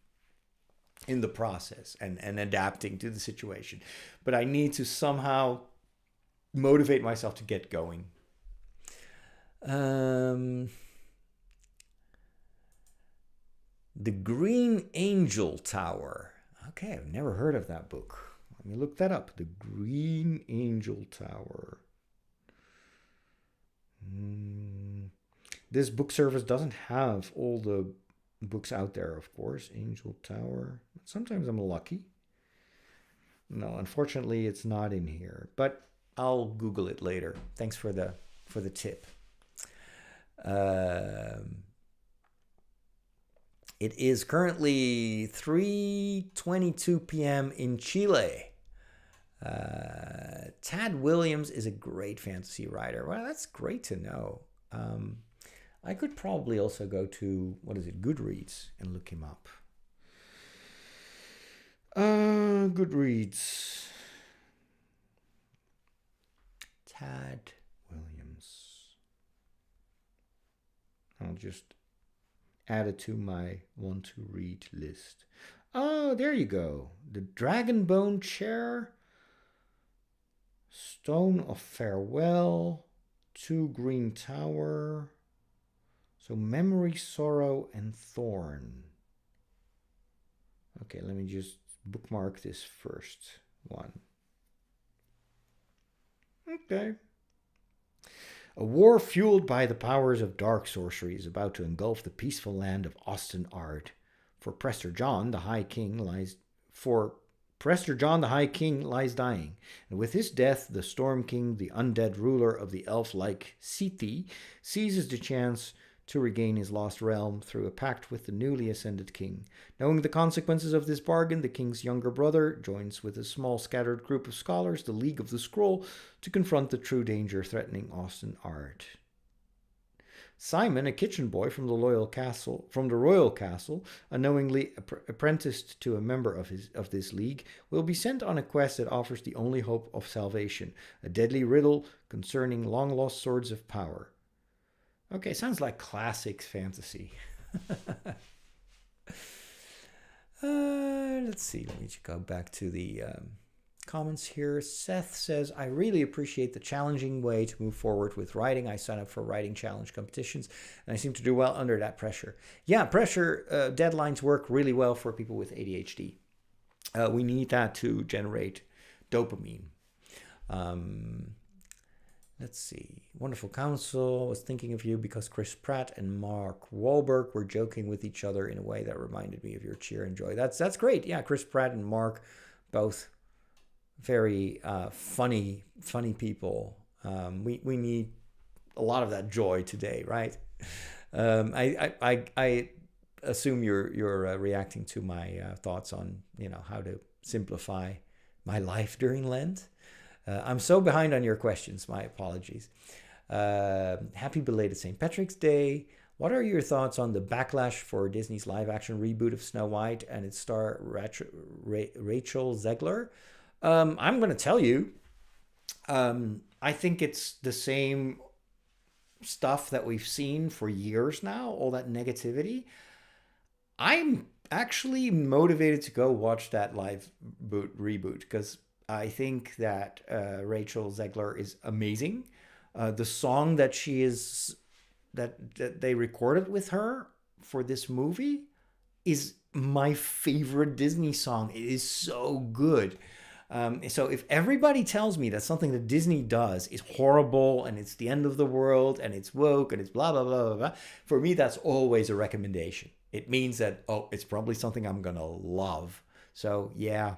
the process and adapting to the situation. But I need to somehow motivate myself to get going. The Green Angel Tower. Okay, I've never heard of that book. Let me look that up. The Green Angel Tower. This book service doesn't have all the books out there, of course. Angel Tower. Sometimes I'm lucky. No, unfortunately, it's not in here. But I'll Google it later. Thanks for the tip. It is currently 3:22 p.m. in Chile. Tad Williams is a great fantasy writer. Well, that's great to know. I could probably also go to, Goodreads and look him up. Goodreads. Tad Williams. I'll just add it to my want to read list. Oh, there you go. The Dragonbone Chair. Stone of Farewell, 2 Green Tower, so Memory, Sorrow, and Thorn. Okay, let me just bookmark this first one. Okay. A war fueled by the powers of dark sorcery is about to engulf the peaceful land of Austin Ard. For Prester John, the High King lies dying, and with his death, the Storm King, the undead ruler of the elf-like CET, seizes the chance to regain his lost realm through a pact with the newly ascended king. Knowing the consequences of this bargain, the king's younger brother joins with a small scattered group of scholars, the League of the Scroll, to confront the true danger threatening Austin Ard. Simon, a kitchen boy from the royal castle, unknowingly apprenticed to a member of this league, will be sent on a quest that offers the only hope of salvation: a deadly riddle concerning long-lost swords of power. Okay, sounds like classic fantasy. Let's see. Let me just go back to the comments here. Seth says, I really appreciate the challenging way to move forward with writing. I sign up for writing challenge competitions and I seem to do well under that pressure. Yeah, pressure, deadlines work really well for people with ADHD. We need that to generate dopamine. Let's see. Wonderful Counsel was thinking of you because Chris Pratt and Mark Wahlberg were joking with each other in a way that reminded me of your cheer and joy. That's great. Yeah, Chris Pratt and Mark both very funny people. We need a lot of that joy today, right? I assume you're reacting to my thoughts on how to simplify my life during Lent. I'm so behind on your questions. My apologies. Happy belated St. Patrick's Day. What are your thoughts on the backlash for Disney's live-action reboot of Snow White and its star Rachel Zegler? I'm going to tell you. I think it's the same stuff that we've seen for years now, all that negativity. I'm actually motivated to go watch that reboot because I think that Rachel Zegler is amazing. The song that that they recorded with her for this movie is my favorite Disney song. It is so good. So if everybody tells me that something that Disney does is horrible and it's the end of the world and it's woke and it's blah, blah, blah, blah, blah, for me, that's always a recommendation. It means that, it's probably something I'm going to love. So yeah,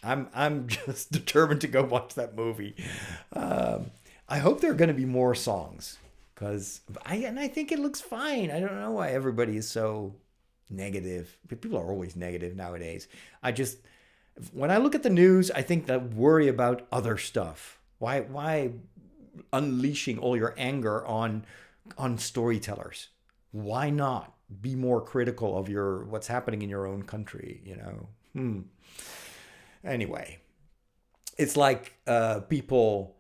I'm just determined to go watch that movie. I hope there are going to be more songs because I think it looks fine. I don't know why everybody is so negative. People are always negative nowadays. When I look at the news, I think that worry about other stuff. Why unleashing all your anger on storytellers? Why not be more critical of what's happening in your own country? Anyway, it's like people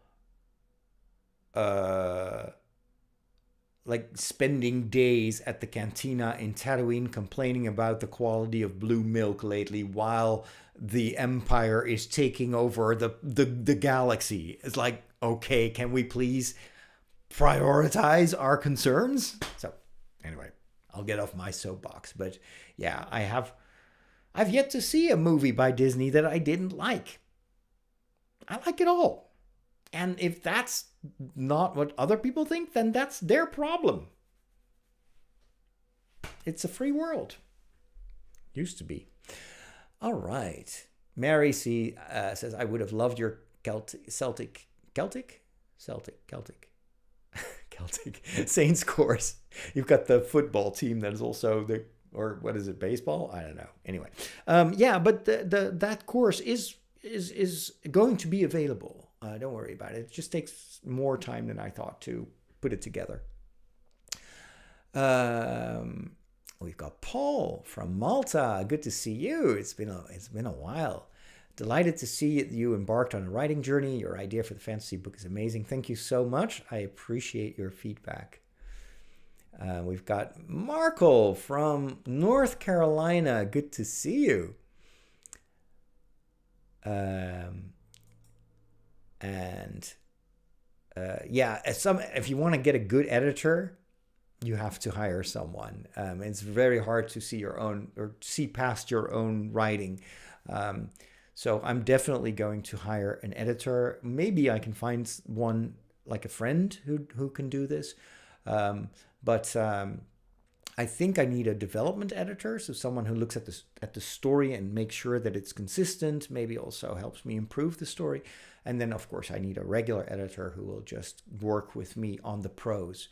like spending days at the cantina in Tatooine complaining about the quality of blue milk lately while the Empire is taking over the galaxy. It's like, okay, can we please prioritize our concerns? So anyway, I'll get off my soapbox. But yeah, I've yet to see a movie by Disney that I didn't like. I like it all. And if that's not what other people think, then that's their problem. It's a free world. Used to be. All right. Mary C. Says, I would have loved your Celtic Saints course. You've got the football team that is also or what is it, baseball? I don't know. Anyway, yeah, but that course is going to be available. Don't worry about it. It just takes more time than I thought to put it together. We've got Paul from Malta. Good to see you. It's been a while. Delighted to see you embarked on a writing journey. Your idea for the fantasy book is amazing. Thank you so much. I appreciate your feedback. We've got Markle from North Carolina. Good to see you. If you want to get a good editor, you have to hire someone. It's very hard to see your own or see past your own writing. So I'm definitely going to hire an editor. Maybe I can find one like a friend who can do this. But I think I need a development editor, so someone who looks at the story and makes sure that it's consistent, maybe also helps me improve the story. And then, of course, I need a regular editor who will just work with me on the prose,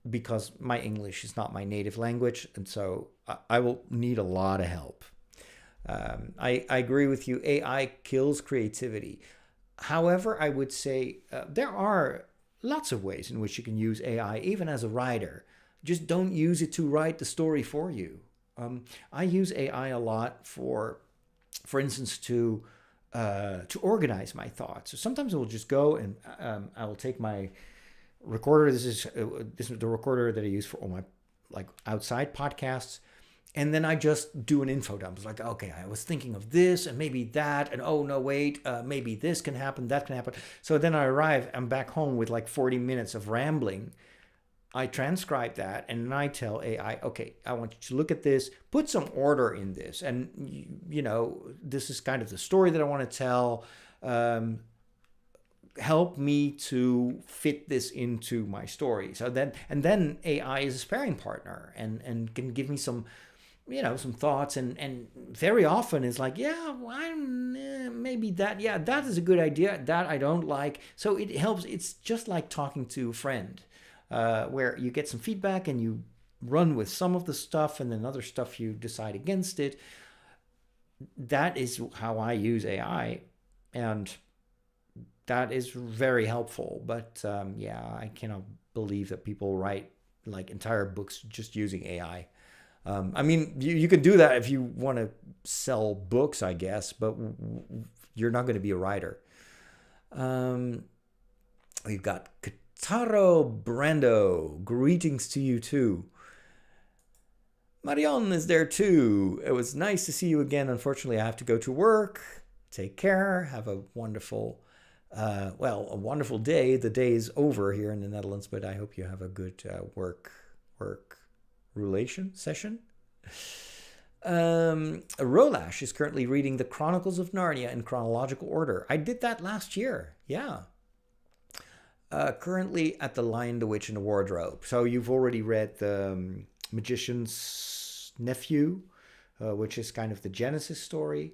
because my English is not my native language, and so I will need a lot of help. I agree with you. AI kills creativity. However, I would say there are lots of ways in which you can use AI, even as a writer. Just don't use it to write the story for you. I use AI a lot for instance, to organize my thoughts. So sometimes I will just go and I will take my recorder. This is the recorder that I use for all my outside podcasts. And then I just do an info dump. It's like, okay, I was thinking of this and maybe that, and oh no, wait, maybe this can happen, that can happen. So then I'm back home with 40 minutes of rambling. I transcribe that and then I tell AI, okay, I want you to look at this, put some order in this. And, this is kind of the story that I want to tell. Help me to fit this into my story. So then AI is a sparring partner and can give me some some thoughts, and very often it's like, yeah, well, maybe that, yeah, that is a good idea, that I don't like. So it helps. It's just like talking to a friend, where you get some feedback and you run with some of the stuff, and then other stuff you decide against it. That is how I use AI, and that is very helpful. But yeah, I cannot believe that people write like entire books just using AI. I mean, you can do that if you want to sell books, I guess, but you're not going to be a writer. We've got Kataro Brando. Greetings to you too. Marion is there too. It was nice to see you again. Unfortunately, I have to go to work. Take care. Have a wonderful, a wonderful day. The day is over here in the Netherlands, but I hope you have a good work relation session. Rolash is currently reading the Chronicles of Narnia in chronological order. I did that last year. Yeah. Currently at The Lion, the Witch, and the Wardrobe. So you've already read the Magician's Nephew, which is kind of the Genesis story.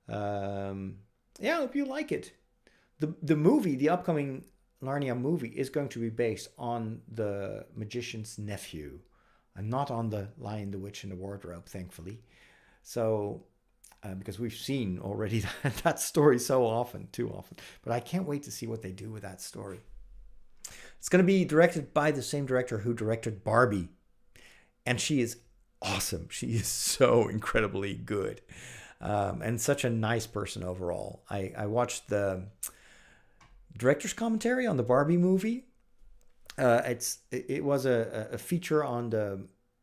Yeah, I hope you like it. The movie, the upcoming Narnia movie, is going to be based on the Magician's Nephew, and not on the Lion, the Witch, and the Wardrobe, thankfully. So, because we've seen already that story so often, too often. But I can't wait to see what they do with that story. It's going to be directed by the same director who directed Barbie. And she is awesome. She is so incredibly good. And such a nice person overall. I watched the director's commentary on the Barbie movie. It was a feature on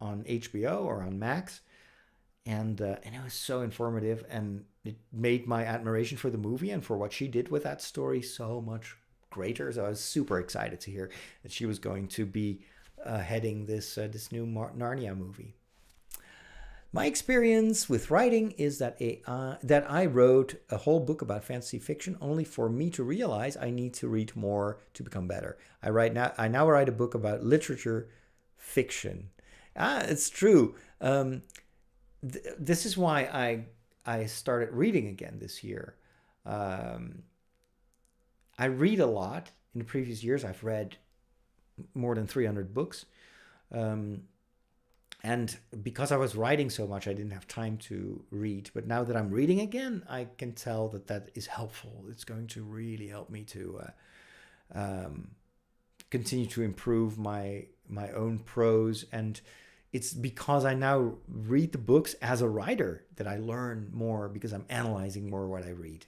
HBO or on Max, and it was so informative, and it made my admiration for the movie and for what she did with that story so much greater. So I was super excited to hear that she was going to be heading this new Narnia movie. My experience with writing is that I wrote a whole book about fantasy fiction only for me to realize I need to read more to become better. I now write a book about literature fiction. It's true. This is why I started reading again this year. I read a lot. In the previous years, I've read more than 300 books. And because I was writing so much, I didn't have time to read. But now that I'm reading again, I can tell that is helpful. It's going to really help me to continue to improve my own prose. And it's because I now read the books as a writer that I learn more, because I'm analyzing more what I read.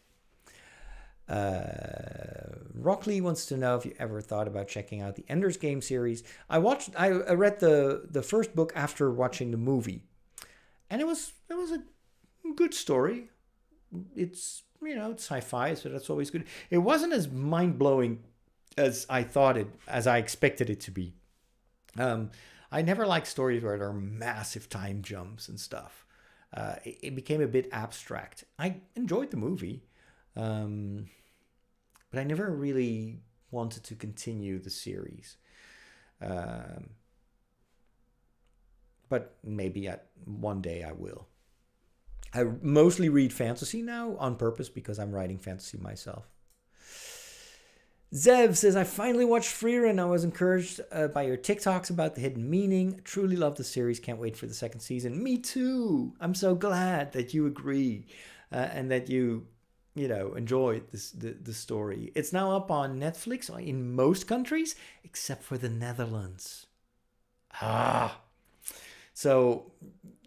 Rockley wants to know if you ever thought about checking out the Ender's Game series. I read the first book after watching the movie, and it was a good story. It's it's sci-fi, so that's always good. It wasn't as mind-blowing as I expected it to be. I never liked stories where there are massive time jumps and stuff. It became a bit abstract. I enjoyed the movie. But I never really wanted to continue the series. But maybe one day I will. I mostly read fantasy now on purpose because I'm writing fantasy myself. Zev says, I finally watched Freerun. I was encouraged by your TikToks about the hidden meaning. Truly love the series. Can't wait for the second season. Me too. I'm so glad that you agree and that you enjoy the story. It's now up on Netflix in most countries except for the Netherlands. So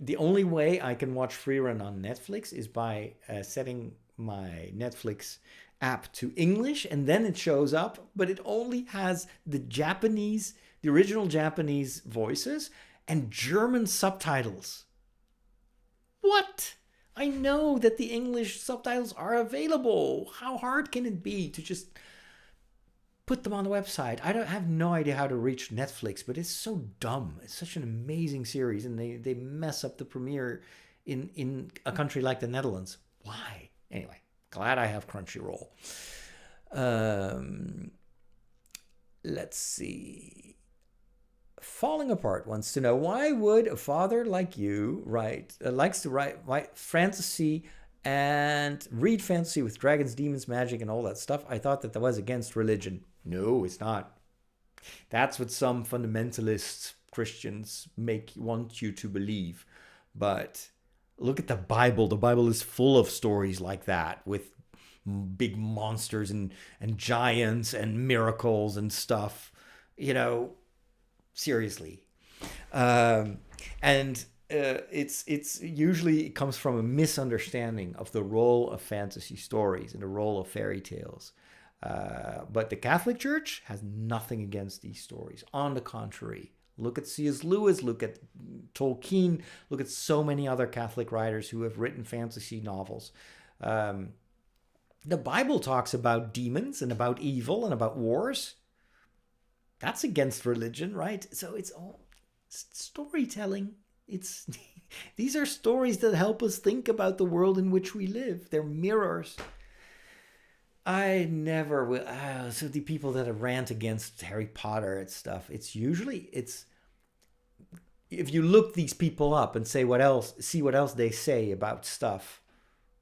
the only way I can watch Freerun on Netflix is by setting my Netflix app to English, and then it shows up, but it only has the original Japanese voices and German subtitles. What? I know that the English subtitles are available. How hard can it be to just put them on the website? I have no idea how to reach Netflix, but it's so dumb. It's such an amazing series, and they mess up the premiere in a country like the Netherlands. Why? Anyway, glad I have Crunchyroll. Let's see. Falling Apart wants to know, why would a father like you likes to write fantasy and read fantasy with dragons, demons, magic, and all that stuff? I thought that was against religion. No, it's not. That's what some fundamentalist Christians want you to believe. But look at the Bible. The Bible is full of stories like that, with big monsters and giants and miracles and stuff. Seriously. And it's usually, it comes from a misunderstanding of the role of fantasy stories and the role of fairy tales. But the Catholic Church has nothing against these stories. On the contrary, look at C.S. Lewis, look at Tolkien, look at so many other Catholic writers who have written fantasy novels. The Bible talks about demons and about evil and about wars. That's against religion, right? So it's all storytelling. These are stories that help us think about the world in which we live. They're mirrors. I never will. So the people that rant against Harry Potter and stuff, it's if you look these people up and see what else they say about stuff,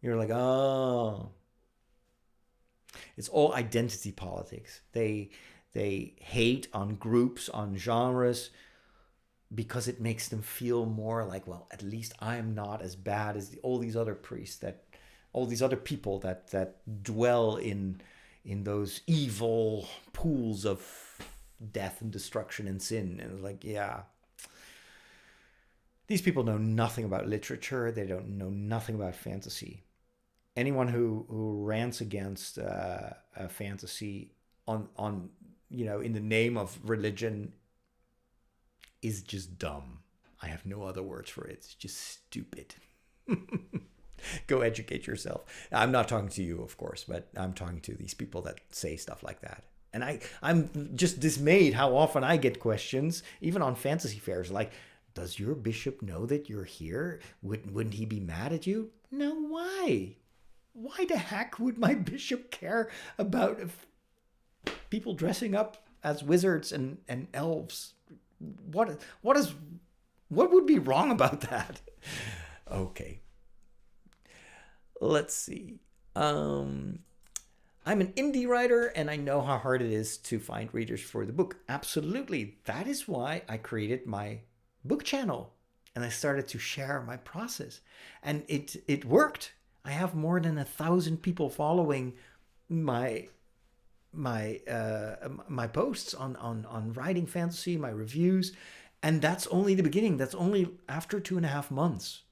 you're like, oh, it's all identity politics. They hate on groups, on genres, because it makes them feel more like, well, at least I'm not as bad as all these other priests, all these other people that dwell in those evil pools of death and destruction and sin. And it's like, yeah, these people know nothing about literature. They don't know nothing about fantasy. Anyone who rants against a fantasy on in the name of religion is just dumb. I have no other words for it. It's just stupid. Go educate yourself. I'm not talking to you, of course, but I'm talking to these people that say stuff like that. And I'm just dismayed how often I get questions, even on fantasy fairs, like, does your bishop know that you're here? Wouldn't he be mad at you? No, why? Why the heck would my bishop care about people dressing up as wizards and elves? What would be wrong about that? Okay. Let's see. I'm an indie writer and I know how hard it is to find readers for the book. Absolutely. That is why I created my book channel and I started to share my process. And it worked. I have more than 1,000 people following my posts on writing fantasy, my reviews, and that's only the beginning. That's only after 2.5 months.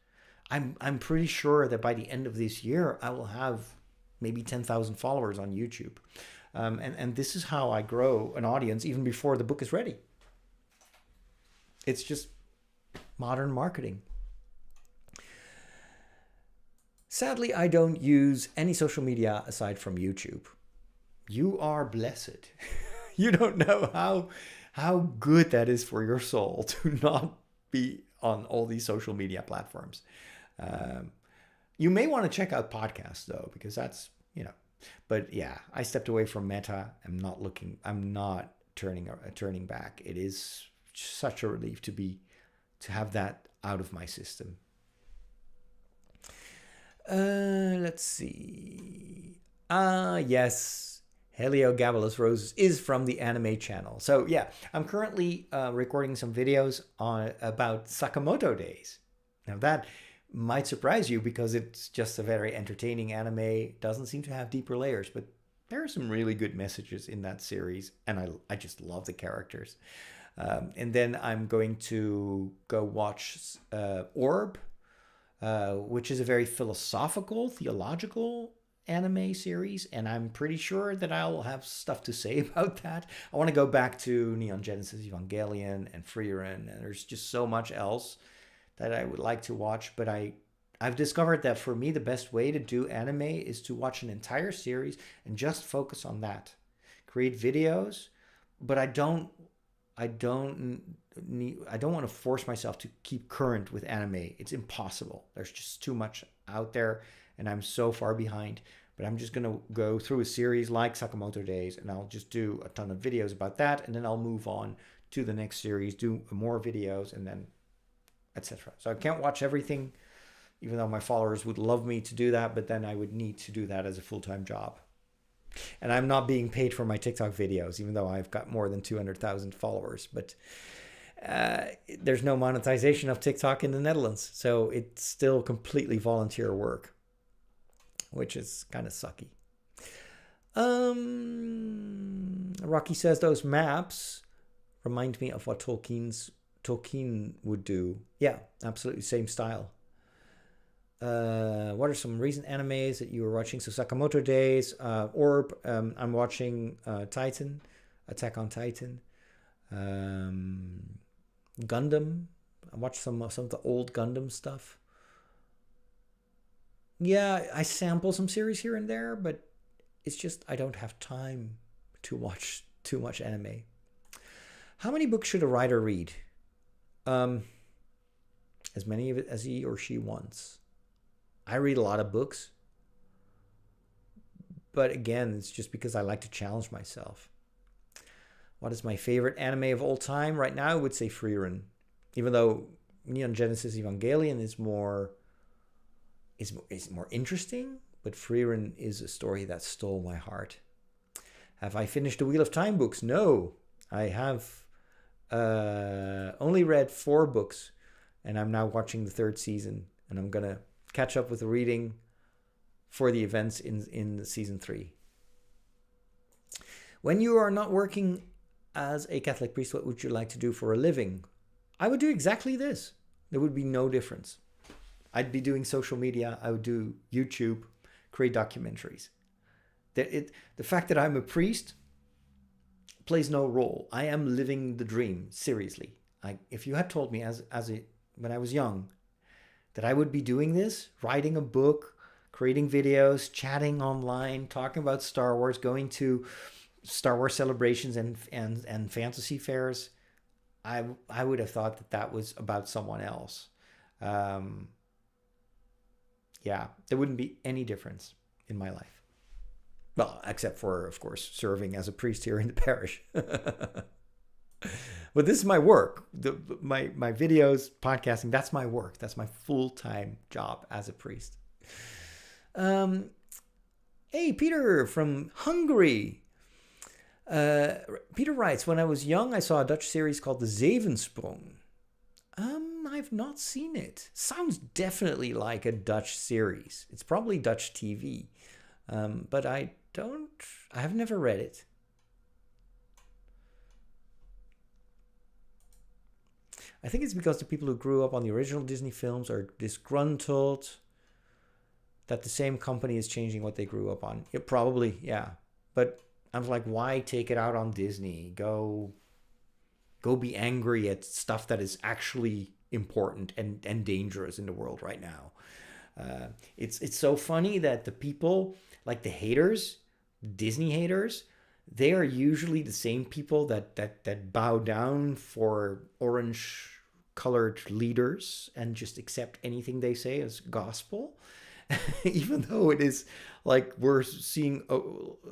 I'm pretty sure that by the end of this year, I will have maybe 10,000 followers on YouTube. And this is how I grow an audience even before the book is ready. It's just modern marketing. Sadly, I don't use any social media aside from YouTube. You are blessed. You don't know how good that is for your soul to not be on all these social media platforms. You may want to check out podcasts though, because that's, but yeah, I stepped away from Meta. I'm not turning back. It is such a relief to have that out of my system. Let's see. Yes. Heliogabalus Roses is from the anime channel. So yeah, I'm currently recording some videos about Sakamoto Days. Now that might surprise you because it's just a very entertaining anime. It doesn't seem to have deeper layers, but there are some really good messages in that series, and I just love the characters. And then I'm going to go watch Orb, which is a very philosophical, theological anime series, and I'm pretty sure that I'll have stuff to say about that. I want to go back to Neon Genesis Evangelion and Frieren, and there's just so much else that I would like to watch, but I've discovered that for me the best way to do anime is to watch an entire series and just focus on that. Create videos, but I don't want to force myself to keep current with anime. It's impossible. There's just too much out there and I'm so far behind. But I'm just going to go through a series like Sakamoto Days and I'll just do a ton of videos about that, and then I'll move on to the next series, do more videos, and then etc. So I can't watch everything, even though my followers would love me to do that, but then I would need to do that as a full-time job. And I'm not being paid for my TikTok videos, even though I've got more than 200,000 followers. But there's no monetization of TikTok in the Netherlands. So it's still completely volunteer work, which is kind of sucky. Rocky says those maps remind me of what Tolkien would do. Yeah, absolutely. Same style. What are some recent animes that you were watching? So Sakamoto Days, Orb. I'm watching Titan, Attack on Titan, Gundam. I watched some of the old Gundam stuff. Yeah, I sample some series here and there, but it's just I don't have time to watch too much anime. How many books should a writer read? As many of it as he or she wants. I read a lot of books, but again, it's just because I like to challenge myself. What is my favorite anime of all time? Right now, I would say Frieren, even though Neon Genesis Evangelion is more interesting, but Frieren is a story that stole my heart. Have I finished the Wheel of Time books? No, I have only read 4 books, and I'm now watching the 3rd season, and I'm gonna catch up with the reading for the events in season 3. When you are not working as a Catholic priest, what would you like to do for a living? I would do exactly this. There would be no difference. I'd be doing social media. I would do YouTube, create documentaries. The fact that I'm a priest plays no role. I am living the dream, seriously. If you had told me when I was young that I would be doing this, writing a book, creating videos, chatting online, talking about Star Wars, going to Star Wars celebrations and fantasy fairs, I would have thought that was about someone else. Yeah, there wouldn't be any difference in my life. Well, except for, of course, serving as a priest here in the parish. But this is my work. My videos, podcasting, that's my work. That's my full-time job as a priest. Hey, Peter from Hungary. Peter writes, when I was young, I saw a Dutch series called The Zevensprong. I've not seen it. Sounds definitely like a Dutch series. It's probably Dutch TV. But I have never read it. I think it's because the people who grew up on the original Disney films are disgruntled that the same company is changing what they grew up on. It probably, yeah. But I was like, why take it out on Disney? Go be angry at stuff that is actually important and dangerous in the world right now. It's so funny that the people, like the haters, Disney haters, they are usually the same people that bow down for orange colored leaders and just accept anything they say as gospel. Even though it is like we're seeing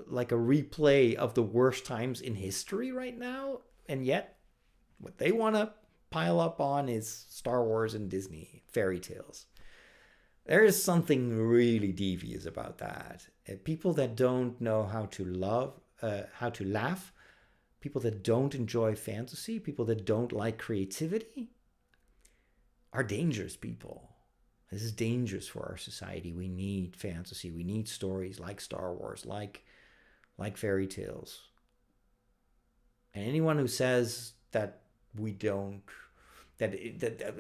like a replay of the worst times in history right now, and yet what they want to pile up on is Star Wars and Disney fairy tales. There is something really devious about that. People that don't know how to laugh, people that don't enjoy fantasy, people that don't like creativity are dangerous people. This is dangerous for our society. We need fantasy. We need stories like Star Wars, like fairy tales. And anyone who says that we don't, that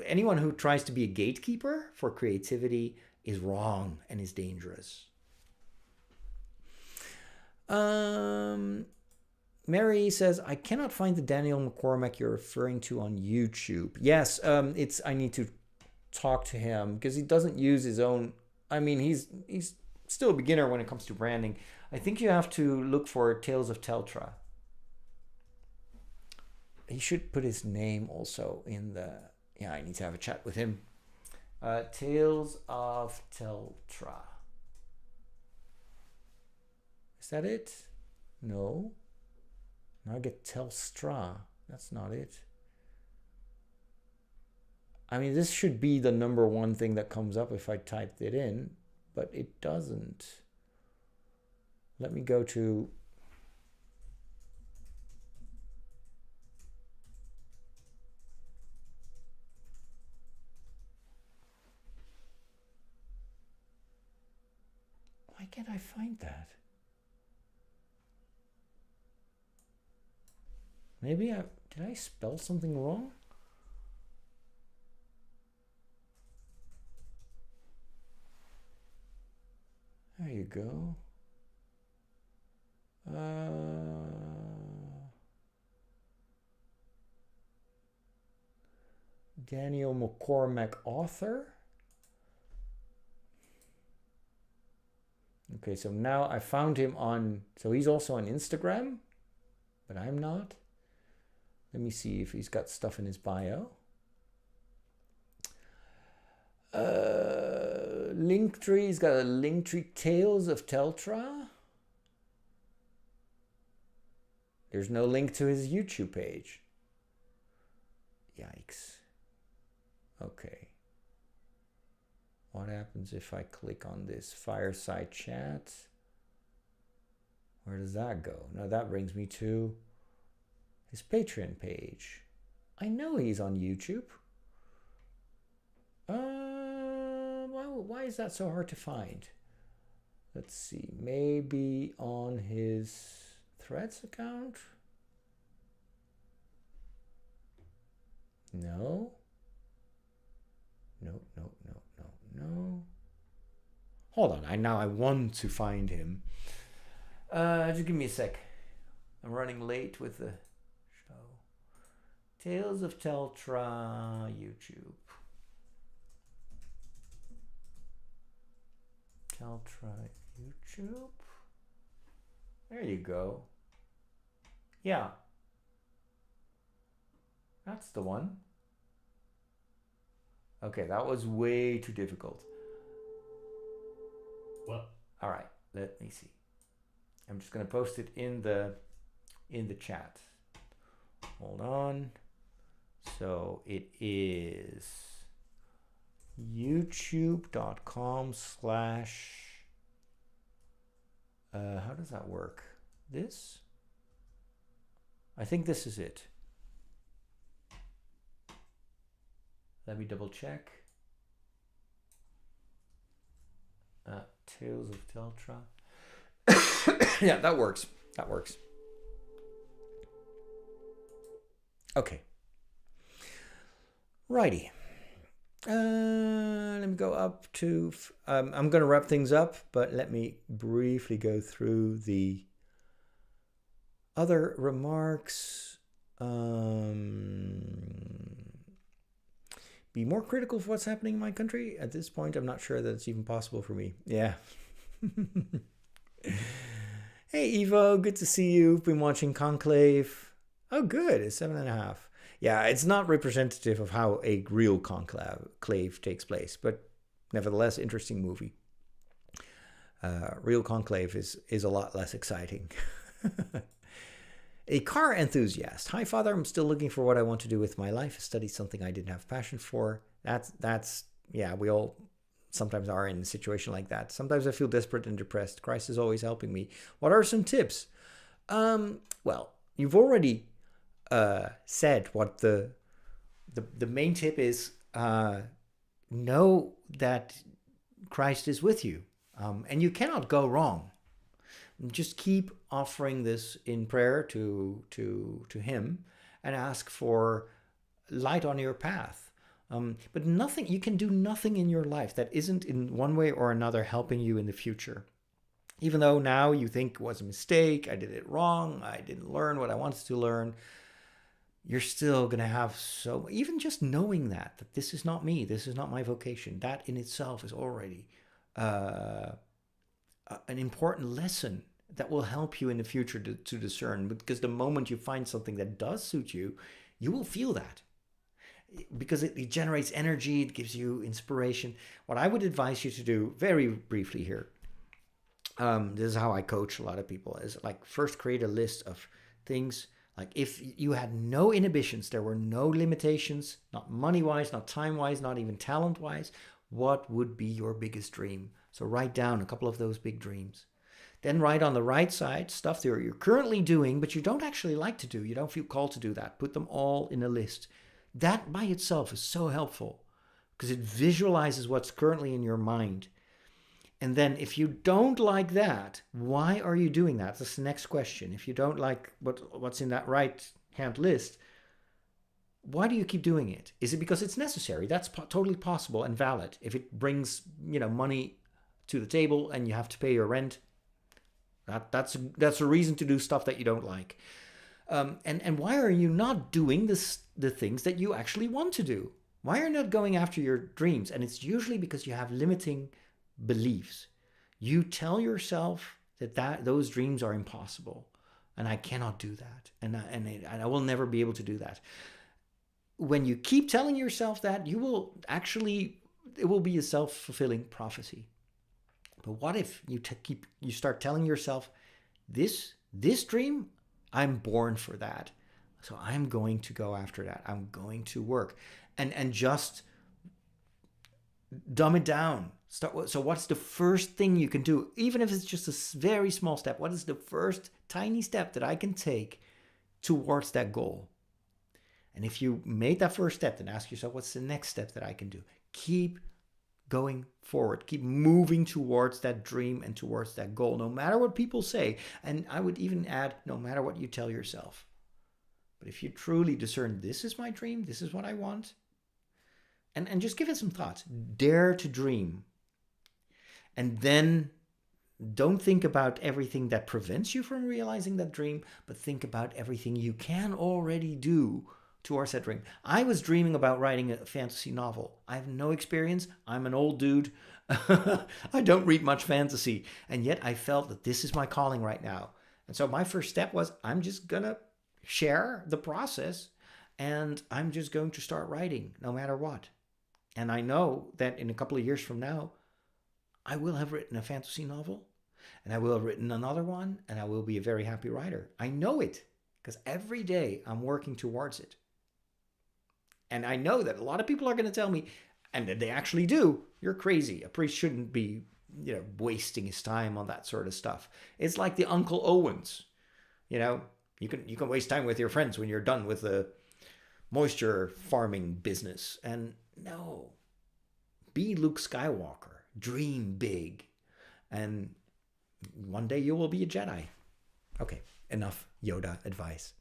anyone who tries to be a gatekeeper for creativity is wrong and is dangerous. Mary says, I cannot find the Daniel McCormack you're referring to on YouTube. Yes, I need to talk to him because he doesn't use his own. I mean, he's still a beginner when it comes to branding. I think you have to look for Tales of Teltra. He should put his name also in the. Yeah, I need to have a chat with him. Tales of Teltra. Is that it? No. Now I get Telstra. That's not it. I mean, this should be the number one thing that comes up if I typed it in, but it doesn't. Let me go to... Why can't I find that? Maybe did I spell something wrong? There you go. Daniel McCormack, author. Okay, so now I found him on, so he's also on Instagram, but I'm not. Let me see if he's got stuff in his bio. Linktree, he's got a Linktree, Tales of Teltra. There's no link to his YouTube page. Yikes. Okay. What happens if I click on this fireside chat? Where does that go? Now that brings me to his Patreon page. I know he's on YouTube. Why is that so hard to find? Let's see. Maybe on his Threads account? No. No. Hold on. Now I want to find him. Just give me a sec. I'm running late with the show. Tales of Teltra YouTube. Teltra YouTube. There you go. Yeah. That's the one. Okay, that was way too difficult. What? All right, let me see. I'm just gonna post it in the chat. Hold on. So it is youtube.com/ how does that work? This? I think this is it. Let me double check. Tales of Teltra. Yeah, that works. That works. Okay. Righty. Let me go up to... I'm going to wrap things up, but let me briefly go through the other remarks. Be more critical of what's happening in my country. At this point, I'm not sure that it's even possible for me. Yeah. Hey, Evo, good to see you. Been watching Conclave. Oh, good. It's 7.5. Yeah, it's not representative of how a real conclave takes place, but nevertheless, interesting movie. Real Conclave is a lot less exciting. A car enthusiast. Hi, Father. I'm still looking for what I want to do with my life. Study something I didn't have passion for. Yeah, we all sometimes are in a situation like that. Sometimes I feel desperate and depressed. Christ is always helping me. What are some tips? Well, you've already said what the main tip is. Know that Christ is with you, and you cannot go wrong. Just keep offering this in prayer to him and ask for light on your path. But nothing, you can do nothing in your life that isn't in one way or another helping you in the future. Even though now you think it was a mistake, I did it wrong, I didn't learn what I wanted to learn, you're still going to have even just knowing that this is not me, this is not my vocation, that in itself is already an important lesson that will help you in the future to discern. Because the moment you find something that does suit you, you will feel that. Because it generates energy, it gives you inspiration. What I would advise you to do, very briefly here, this is how I coach a lot of people, is like first create a list of things Like if you had no inhibitions, there were no limitations, not money-wise, not time-wise, not even talent-wise, what would be your biggest dream? So write down a couple of those big dreams. Then write on the right side stuff that you're currently doing, but you don't actually like to do. You don't feel called to do that. Put them all in a list. That by itself is so helpful because it visualizes what's currently in your mind. And then if you don't like that, why are you doing that? That's the next question. If you don't like what's in that right hand list, why do you keep doing it? Is it because it's necessary? That's totally possible and valid. If it brings, money to the table and you have to pay your rent, that's a reason to do stuff that you don't like. And why are you not doing the things that you actually want to do? Why are you not going after your dreams? And it's usually because you have limiting beliefs. You tell yourself that those dreams are impossible, and I cannot do that, and I will never be able to do that. When you keep telling yourself that, it will be a self-fulfilling prophecy. But what if you start telling yourself, this dream, I'm born for that, so I'm going to go after that. I'm going to work, and just dumb it down. So what's the first thing you can do? Even if it's just a very small step, what is the first tiny step that I can take towards that goal? And if you made that first step, then ask yourself, what's the next step that I can do? Keep going forward. Keep moving towards that dream and towards that goal, no matter what people say. And I would even add, no matter what you tell yourself. But if you truly discern, this is my dream, this is what I want, and just give it some thought. Dare to dream. And then don't think about everything that prevents you from realizing that dream, but think about everything you can already do towards that dream. I was dreaming about writing a fantasy novel. I have no experience. I'm an old dude. I don't read much fantasy. And yet I felt that this is my calling right now. And so my first step was, I'm just going to share the process and I'm just going to start writing no matter what. And I know that in a couple of years from now, I will have written a fantasy novel, and I will have written another one, and I will be a very happy writer. I know it, because every day I'm working towards it. And I know that a lot of people are going to tell me, and they actually do, you're crazy. A priest shouldn't be, wasting his time on that sort of stuff. It's like the Uncle Owens. You can waste time with your friends when you're done with the moisture farming business. And no, be Luke Skywalker. Dream big, and one day you will be a Jedi. Okay, enough Yoda advice.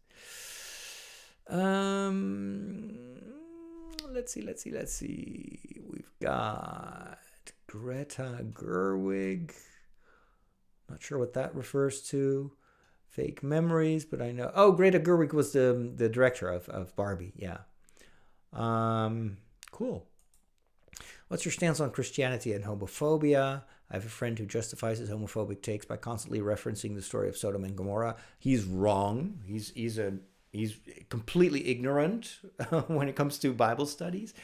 Let's see. We've got Greta Gerwig. Not sure what that refers to. Fake memories, but I know. Oh, Greta Gerwig was the director of Barbie. Yeah. Cool. What's your stance on Christianity and homophobia? I have a friend who justifies his homophobic takes by constantly referencing the story of Sodom and Gomorrah. He's wrong. He's completely ignorant when it comes to Bible studies.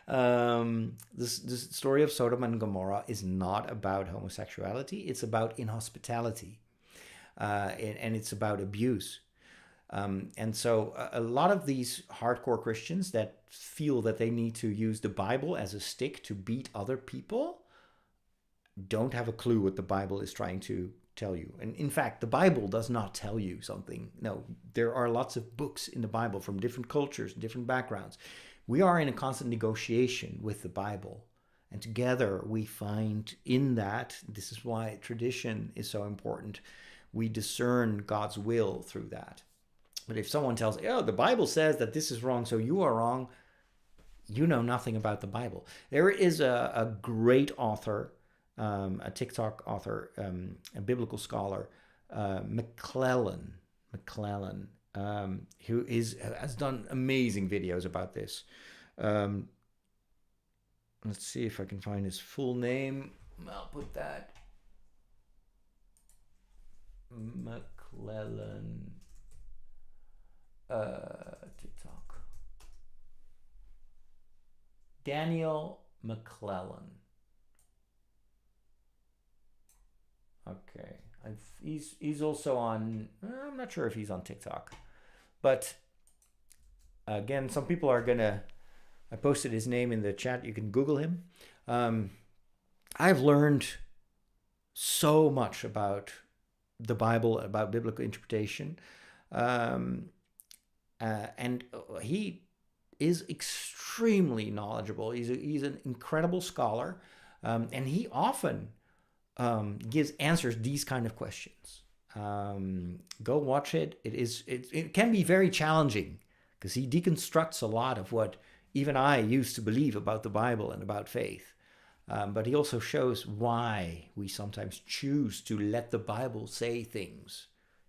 This story of Sodom and Gomorrah is not about homosexuality. It's about inhospitality, and it's about abuse. And so a lot of these hardcore Christians that feel that they need to use the Bible as a stick to beat other people don't have a clue what the Bible is trying to tell you. And in fact, the Bible does not tell you something. No, there are lots of books in the Bible from different cultures, different backgrounds. We are in a constant negotiation with the Bible. And together we find in that, this is why tradition is so important, we discern God's will through that. But if someone tells, the Bible says that this is wrong, so you are wrong, you know nothing about the Bible. There is a great author, a TikTok author, a biblical scholar, McClellan, who has done amazing videos about this. Let's see if I can find his full name. I'll put that. McClellan. TikTok. Daniel McClellan. Okay. He's also on, I'm not sure if he's on TikTok, But again, some people are gonna. I posted his name in the chat. You can Google him. I've learned so much about the Bible, about biblical interpretation, and he is extremely knowledgeable. He's an incredible scholar, and he often gives answers these kind of questions. Go watch it. It can be very challenging because he deconstructs a lot of what even I used to believe about the Bible and about faith. But he also shows why we sometimes choose to let the Bible say things,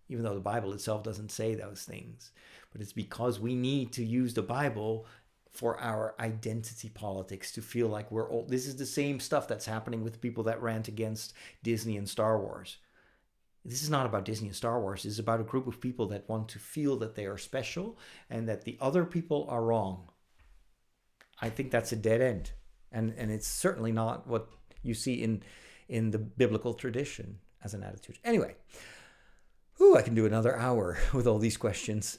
even though the Bible itself doesn't say those things. But it's because we need to use the Bible for our identity politics, to feel like we're all. This is the same stuff that's happening with people that rant against Disney and Star Wars. This is not about Disney and Star Wars. It's about a group of people that want to feel that they are special and that the other people are wrong. I think that's a dead end. And it's certainly not what you see in the biblical tradition as an attitude. Anyway, I can do another hour with all these questions.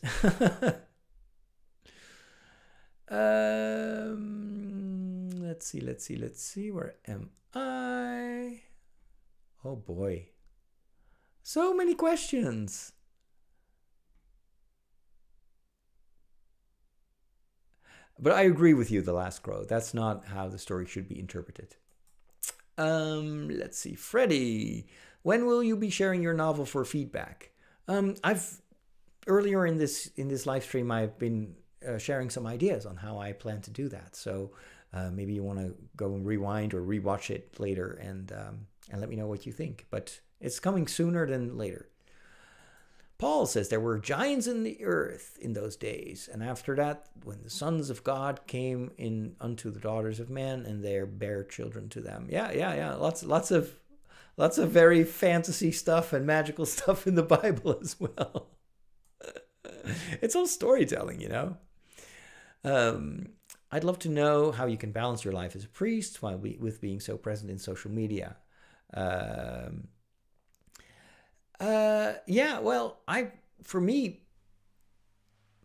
Let's see. Where am I? Oh boy. So many questions. But I agree with you, the last crow. That's not how the story should be interpreted. Let's see. Freddie, when will you be sharing your novel for feedback? I've earlier in this live stream, I've been sharing some ideas on how I plan to do that. So maybe you want to go and rewind or rewatch it later and let me know what you think. But it's coming sooner than later. Paul says there were giants in the earth in those days, and after that, when the sons of God came in unto the daughters of men, and they bare children to them. Yeah. Lots of very fantasy stuff and magical stuff in the Bible as well. It's all storytelling, you know. I'd love to know how you can balance your life as a priest with being so present in social media. For me,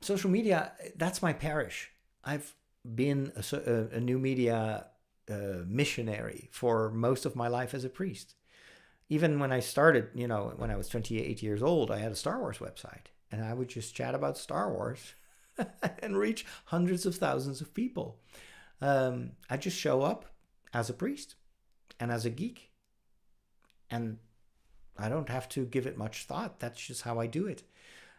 social media, that's my parish. I've been a new media missionary for most of my life as a priest. Even when I started, when I was 28 years old, I had a Star Wars website, and I would just chat about Star Wars and reach hundreds of thousands of people. I just show up as a priest and as a geek, and I don't have to give it much thought. That's just how I do it.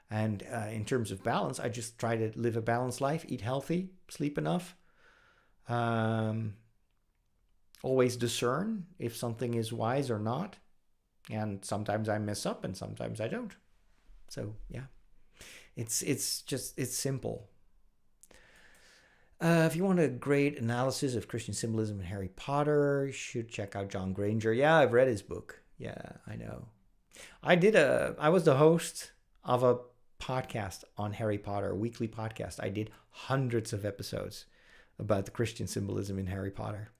And in terms of balance, I just try to live a balanced life, eat healthy, sleep enough. Always discern if something is wise or not. And sometimes I mess up and sometimes I don't. So, yeah, it's simple. If you want a great analysis of Christian symbolism in Harry Potter, you should check out John Granger. Yeah, I've read his book. Yeah, I know. I was the host of a podcast on Harry Potter, a weekly podcast. I did hundreds of episodes about the Christian symbolism in Harry Potter.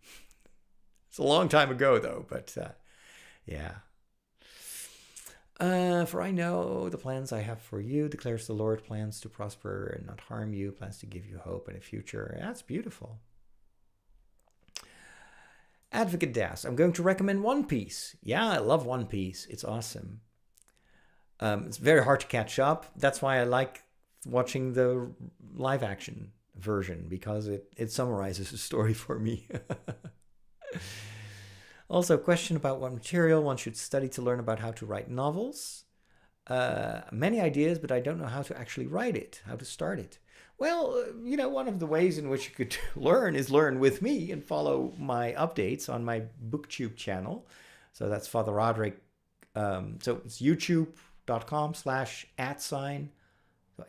It's a long time ago, though, but yeah. For I know the plans I have for you, declares the Lord, plans to prosper and not harm you, plans to give you hope and a future. That's beautiful. Advocate Das, I'm going to recommend One Piece. Yeah, I love One Piece. It's awesome. It's very hard to catch up. That's why I like watching the live action version, because it summarizes the story for me. Also, a question about what material one should study to learn about how to write novels. Many ideas, but I don't know how to actually write it, how to start it. Well, one of the ways in which you could learn is learn with me and follow my updates on my BookTube channel. So that's Father Roderick. So it's youtube.com/@, so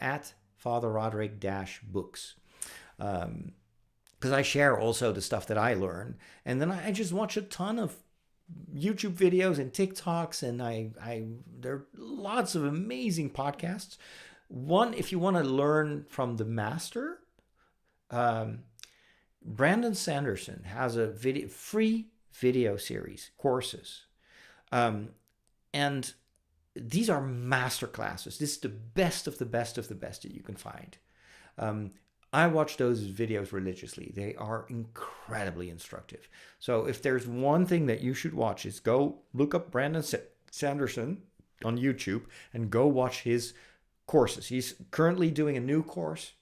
@Father Roderick -books. Because I share also the stuff that I learn. And then I just watch a ton of YouTube videos and TikToks, and there are lots of amazing podcasts. One, if you want to learn from the master, Brandon Sanderson has a free video series, courses. And these are master classes. This is the best of the best of the best that you can find. I watch those videos religiously. They are incredibly instructive. So if there's one thing that you should watch, is go look up Brandon Sanderson on YouTube and go watch his courses. He's currently doing a new course,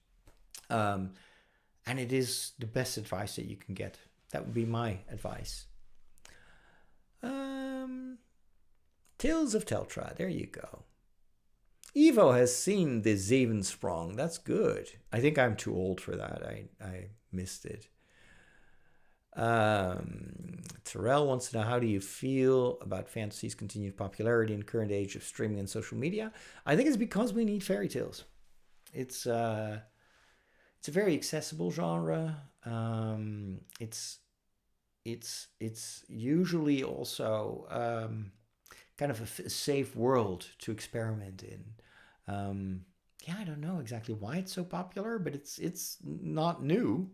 and it is the best advice that you can get. That would be my advice. Tales of Teltra. There you go. Evo has seen the Zevensprong. That's good. I think I'm too old for that. I missed it. Terrell wants to know, how do you feel about fantasy's continued popularity in the current age of streaming and social media? I think it's because we need fairy tales. It's a very accessible genre. It's usually also kind of a safe world to experiment in. Yeah, I don't know exactly why it's so popular, but it's not new.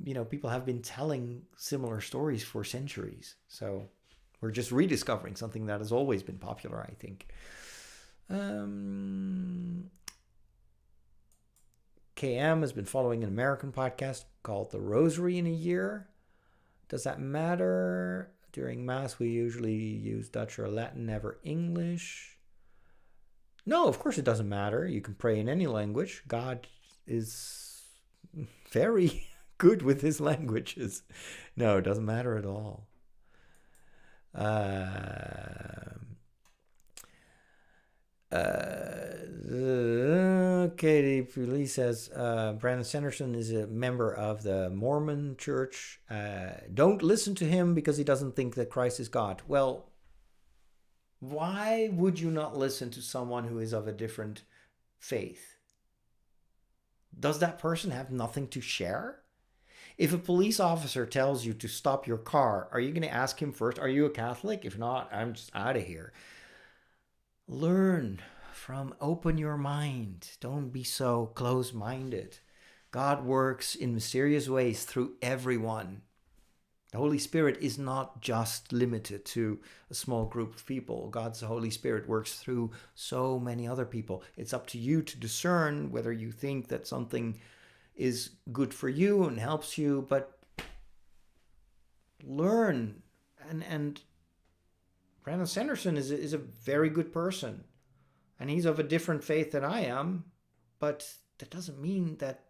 You know, people have been telling similar stories for centuries. So we're just rediscovering something that has always been popular, I think. KM has been following an American podcast called The Rosary in a Year. Does that matter? During Mass, we usually use Dutch or Latin, never English. No, of course it doesn't matter. You can pray in any language. God is very good with his languages. No, it doesn't matter at all. Katie Police says Brandon Sanderson is a member of the Mormon Church. Don't listen to him because he doesn't think that Christ is God. Well, why would you not listen to someone who is of a different faith? Does that person have nothing to share? If a police officer tells you to stop your car, are you going to ask him first, are you a Catholic? If not, I'm just out of here. Learn from, open your mind. Don't be so close-minded. God works in mysterious ways through everyone. The Holy Spirit is not just limited to a small group of people. God's Holy Spirit works through so many other people. It's up to you to discern whether you think that something is good for you and helps you, but learn. And Brandon Sanderson is a very good person, and he's of a different faith than I am, but that doesn't mean that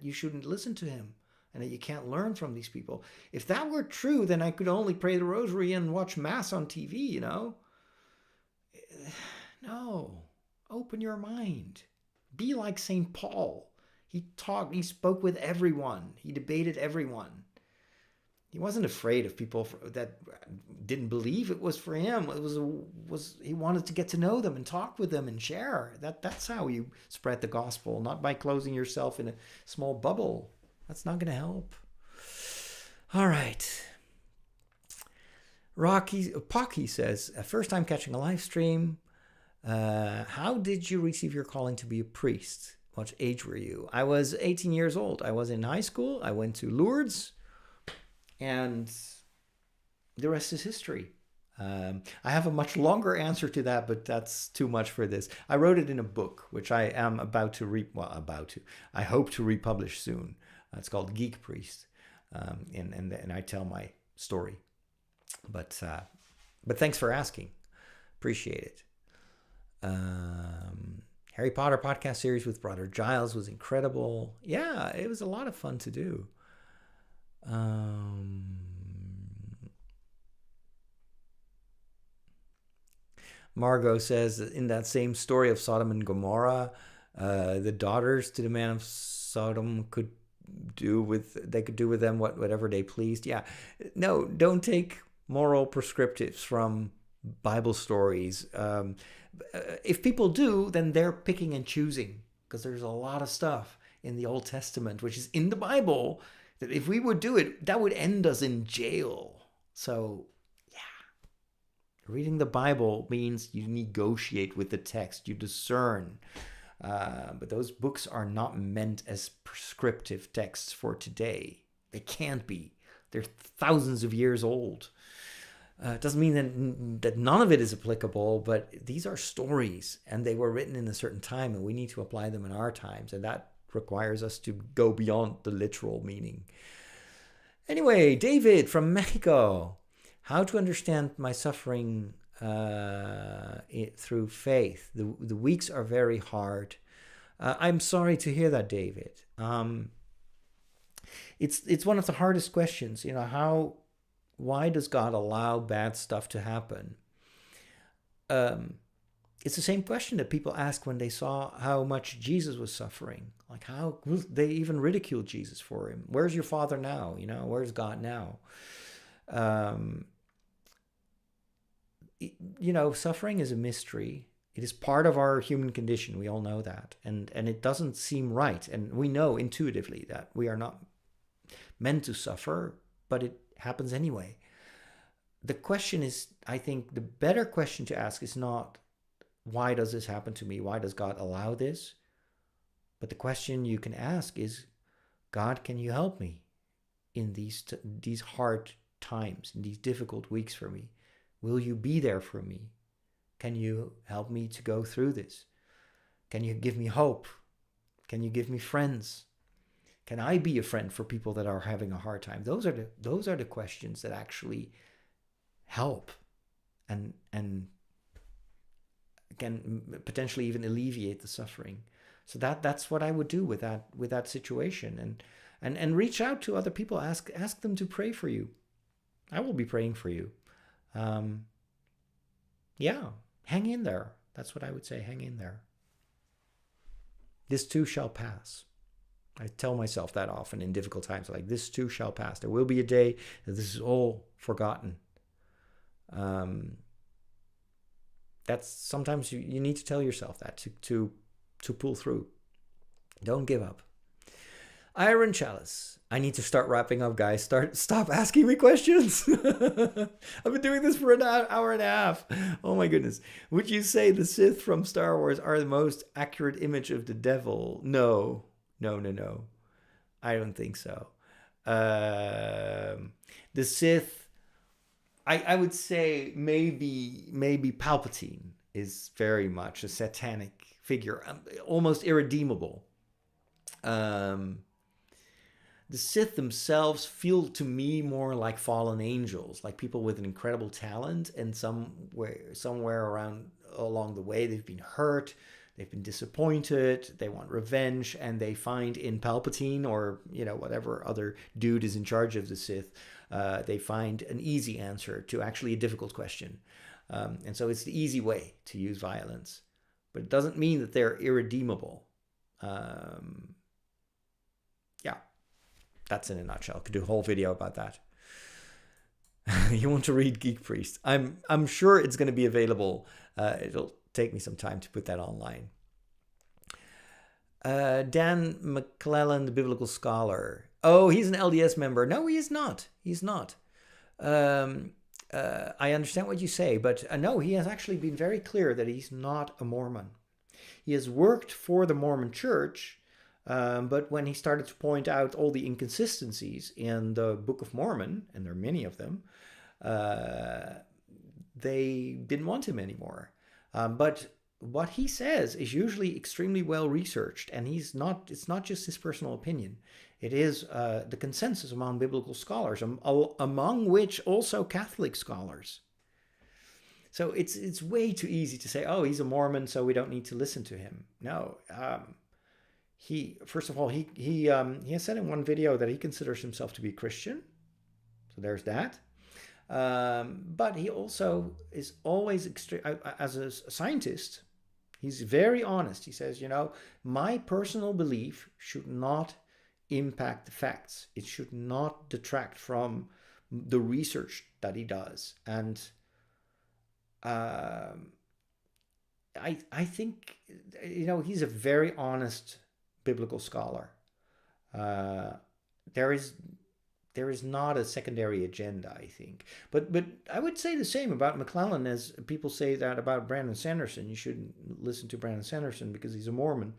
you shouldn't listen to him and that you can't learn from these people. If that were true, then I could only pray the rosary and watch Mass on TV, you know? No. Open your mind. Be like St. Paul. He spoke with everyone. He debated everyone. He wasn't afraid of people that didn't believe it was for him. It was he wanted to get to know them and talk with them and share. That's how you spread the gospel, not by closing yourself in a small bubble. That's not going to help. All right. Pocky says, first time catching a live stream. How did you receive your calling to be a priest? What age were you? I was 18 years old. I was in high school. I went to Lourdes. And the rest is history. I have a much longer answer to that, but that's too much for this. I wrote it in a book, which I am about to I hope to republish soon. It's called Geek Priest, and I tell my story. But thanks for asking. Appreciate it. Harry Potter podcast series with Brother Giles was incredible. Yeah, it was a lot of fun to do. Margot says in that same story of Sodom and Gomorrah, the daughters to the man of Sodom could do with them whatever they pleased. Yeah, no, don't take moral prescriptives from Bible stories. If people do, then they're picking and choosing, because there's a lot of stuff in the Old Testament which is in the Bible that if we would do it, that would end us in jail. So, yeah. Reading the Bible means you negotiate with the text, you discern. But those books are not meant as prescriptive texts for today. They can't be. They're thousands of years old. It doesn't mean that none of it is applicable, but these are stories and they were written in a certain time and we need to apply them in our times. And that requires us to go beyond the literal meaning. Anyway, David from Mexico. How to understand my suffering through faith. The weeks are very hard. I'm sorry to hear that, David. It's one of the hardest questions. Why does God allow bad stuff to happen? It's the same question that people ask when they saw how much Jesus was suffering. Like, how they even ridiculed Jesus for him. Where's your Father now? Where's God now? Suffering is a mystery. It is part of our human condition. We all know that. And it doesn't seem right. And we know intuitively that we are not meant to suffer, but it happens anyway. The question is, I think the better question to ask is not, why does this happen to me? Why does God allow this? But the question you can ask is, God, can you help me in these hard times, in these difficult weeks for me? Will you be there for me? Can you help me to go through this? Can you give me hope? Can you give me friends? Can I be a friend for people that are having a hard time? Those are the questions that actually help and can potentially even alleviate the suffering. So that's what I would do with that situation, and reach out to other people. Ask them to pray for you. I will be praying for you. Hang in there. That's what I would say. Hang in there. This too shall pass. I tell myself that often in difficult times, like, this too shall pass. There will be a day that this is all forgotten. That's sometimes you need to tell yourself that to pull through. Don't give up. Iron Chalice. I need to start wrapping up, guys. Stop asking me questions. I've been doing this for an hour and a half. Oh my goodness. Would you say the Sith from Star Wars are the most accurate image of the devil? No. I don't think so. The Sith, I would say maybe Palpatine is very much a satanic figure, almost irredeemable. The Sith themselves feel to me more like fallen angels, like people with an incredible talent, and somewhere along the way they've been hurt, they've been disappointed, they want revenge, and they find in Palpatine, or whatever other dude is in charge of the Sith, they find an easy answer to actually a difficult question. And so it's the easy way to use violence. But it doesn't mean that they're irredeemable. That's in a nutshell. I could do a whole video about that. You want to read Geek Priest? I'm sure it's going to be available. It'll take me some time to put that online. Dan McClellan, the biblical scholar. Oh, he's an LDS member. No, he is not. He's not. I understand what you say, but no, he has actually been very clear that he's not a Mormon. He has worked for the Mormon Church, but when he started to point out all the inconsistencies in the Book of Mormon, and there are many of them, they didn't want him anymore. But what he says is usually extremely well researched, and it's not just his personal opinion. It is the consensus among biblical scholars, among which also Catholic scholars. So it's way too easy to say, oh, he's a Mormon, so we don't need to listen to him. No. He has said in one video that he considers himself to be Christian. So there's that. But he also is always as a scientist, he's very honest. He says, my personal belief should not impact the facts. It should not detract from the research that he does. And I think, he's a very honest biblical scholar. There is not a secondary agenda, I think. But I would say the same about McClellan as people say that about Brandon Sanderson. You shouldn't listen to Brandon Sanderson because he's a Mormon.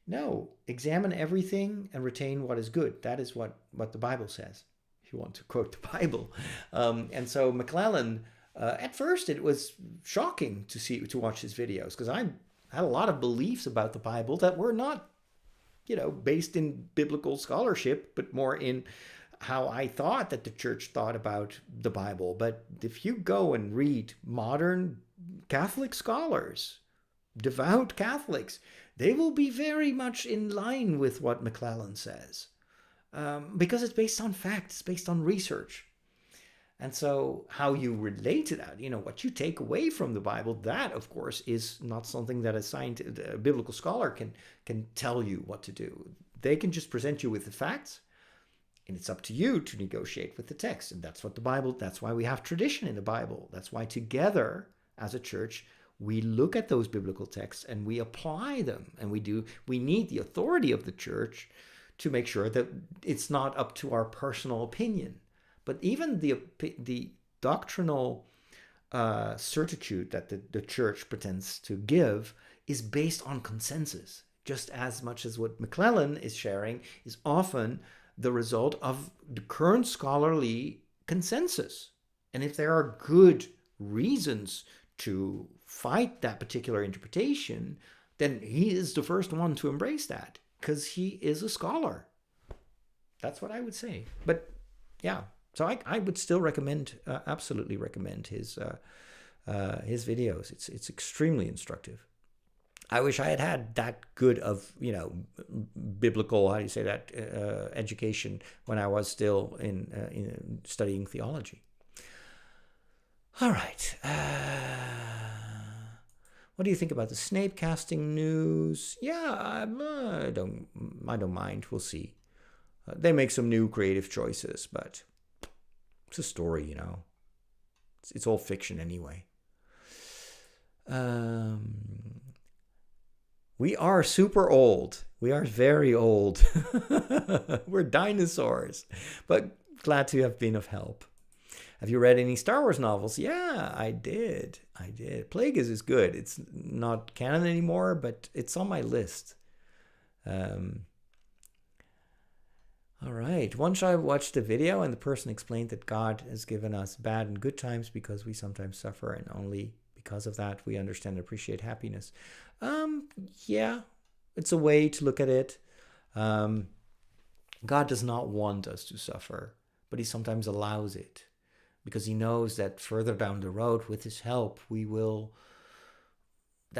No, examine everything and retain what is good. That is what the Bible says. if you want to quote the Bible. And so McClellan, at first it was shocking to watch his videos, because I had a lot of beliefs about the Bible that were not, based in biblical scholarship, but more in how I thought that the church thought about the Bible. But if you go and read modern Catholic scholars, devout Catholics, they will be very much in line with what McClellan says, because it's based on facts, it's based on research. And so how you relate to that, what you take away from the Bible, that, of course, is not something that a biblical scholar can tell you what to do. They can just present you with the facts, and it's up to you to negotiate with the text. And that's why we have tradition in the Bible. That's why together as a church, we look at those biblical texts and we apply them. And we need the authority of the church to make sure that it's not up to our personal opinion. But even the doctrinal certitude that the church pretends to give is based on consensus, just as much as what McClellan is sharing is often the result of the current scholarly consensus. And if there are good reasons to fight that particular interpretation, then he is the first one to embrace that, because he is a scholar. That's what I would say. But yeah, so I would still absolutely recommend his videos. It's extremely instructive. I wish I had that good of, biblical, education when I was still in studying theology. All right. What do you think about the Snape casting news? Yeah, I don't mind. We'll see. They make some new creative choices, but it's a story, It's all fiction anyway. We are super old. We are very old. We're dinosaurs. But glad to have been of help. Have you read any Star Wars novels? Yeah, I did. Plagueis is good. It's not canon anymore, but it's on my list. All right. Once I watched a video and the person explained that God has given us bad and good times because we sometimes suffer, and only because of that we understand and appreciate happiness. Yeah, it's a way to look at it. God does not want us to suffer, but he sometimes allows it because he knows that further down the road, with his help, that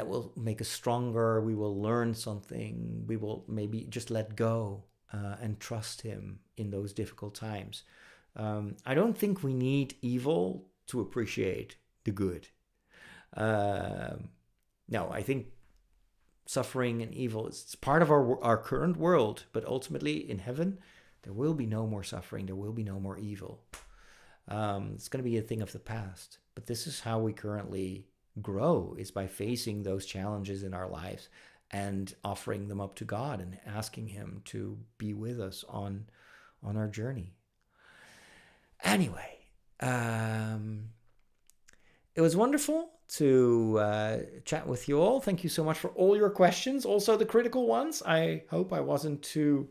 will make us stronger. We will learn something. We will maybe just let go and trust him in those difficult times. I don't think we need evil to appreciate the good. No, I think suffering and evil is part of our current world, but ultimately in heaven, there will be no more suffering. There will be no more evil. It's going to be a thing of the past. But this is how we currently grow, is by facing those challenges in our lives and offering them up to God and asking him to be with us on our journey. Anyway, it was wonderful to chat with you all. Thank you so much for all your questions, also the critical ones. I hope I wasn't too,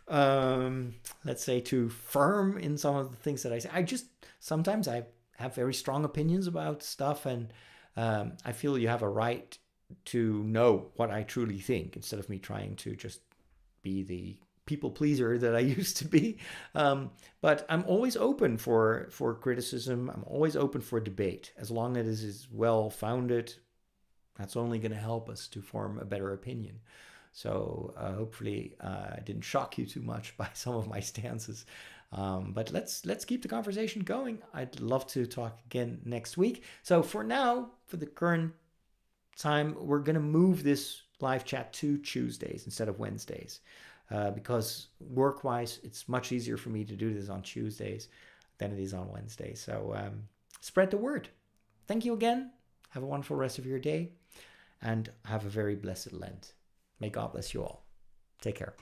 too firm in some of the things that I say. Sometimes I have very strong opinions about stuff, and I feel you have a right to know what I truly think, instead of me trying to just be the people pleaser that I used to be. But I'm always open for criticism. I'm always open for debate. As long as it is well founded, that's only going to help us to form a better opinion. So hopefully I didn't shock you too much by some of my stances. But let's keep the conversation going. I'd love to talk again next week. So for now, for the current time, we're going to move this live chat to Tuesdays instead of Wednesdays. Because work-wise, it's much easier for me to do this on Tuesdays than it is on Wednesdays. So spread the word. Thank you again. Have a wonderful rest of your day, and have a very blessed Lent. May God bless you all. Take care.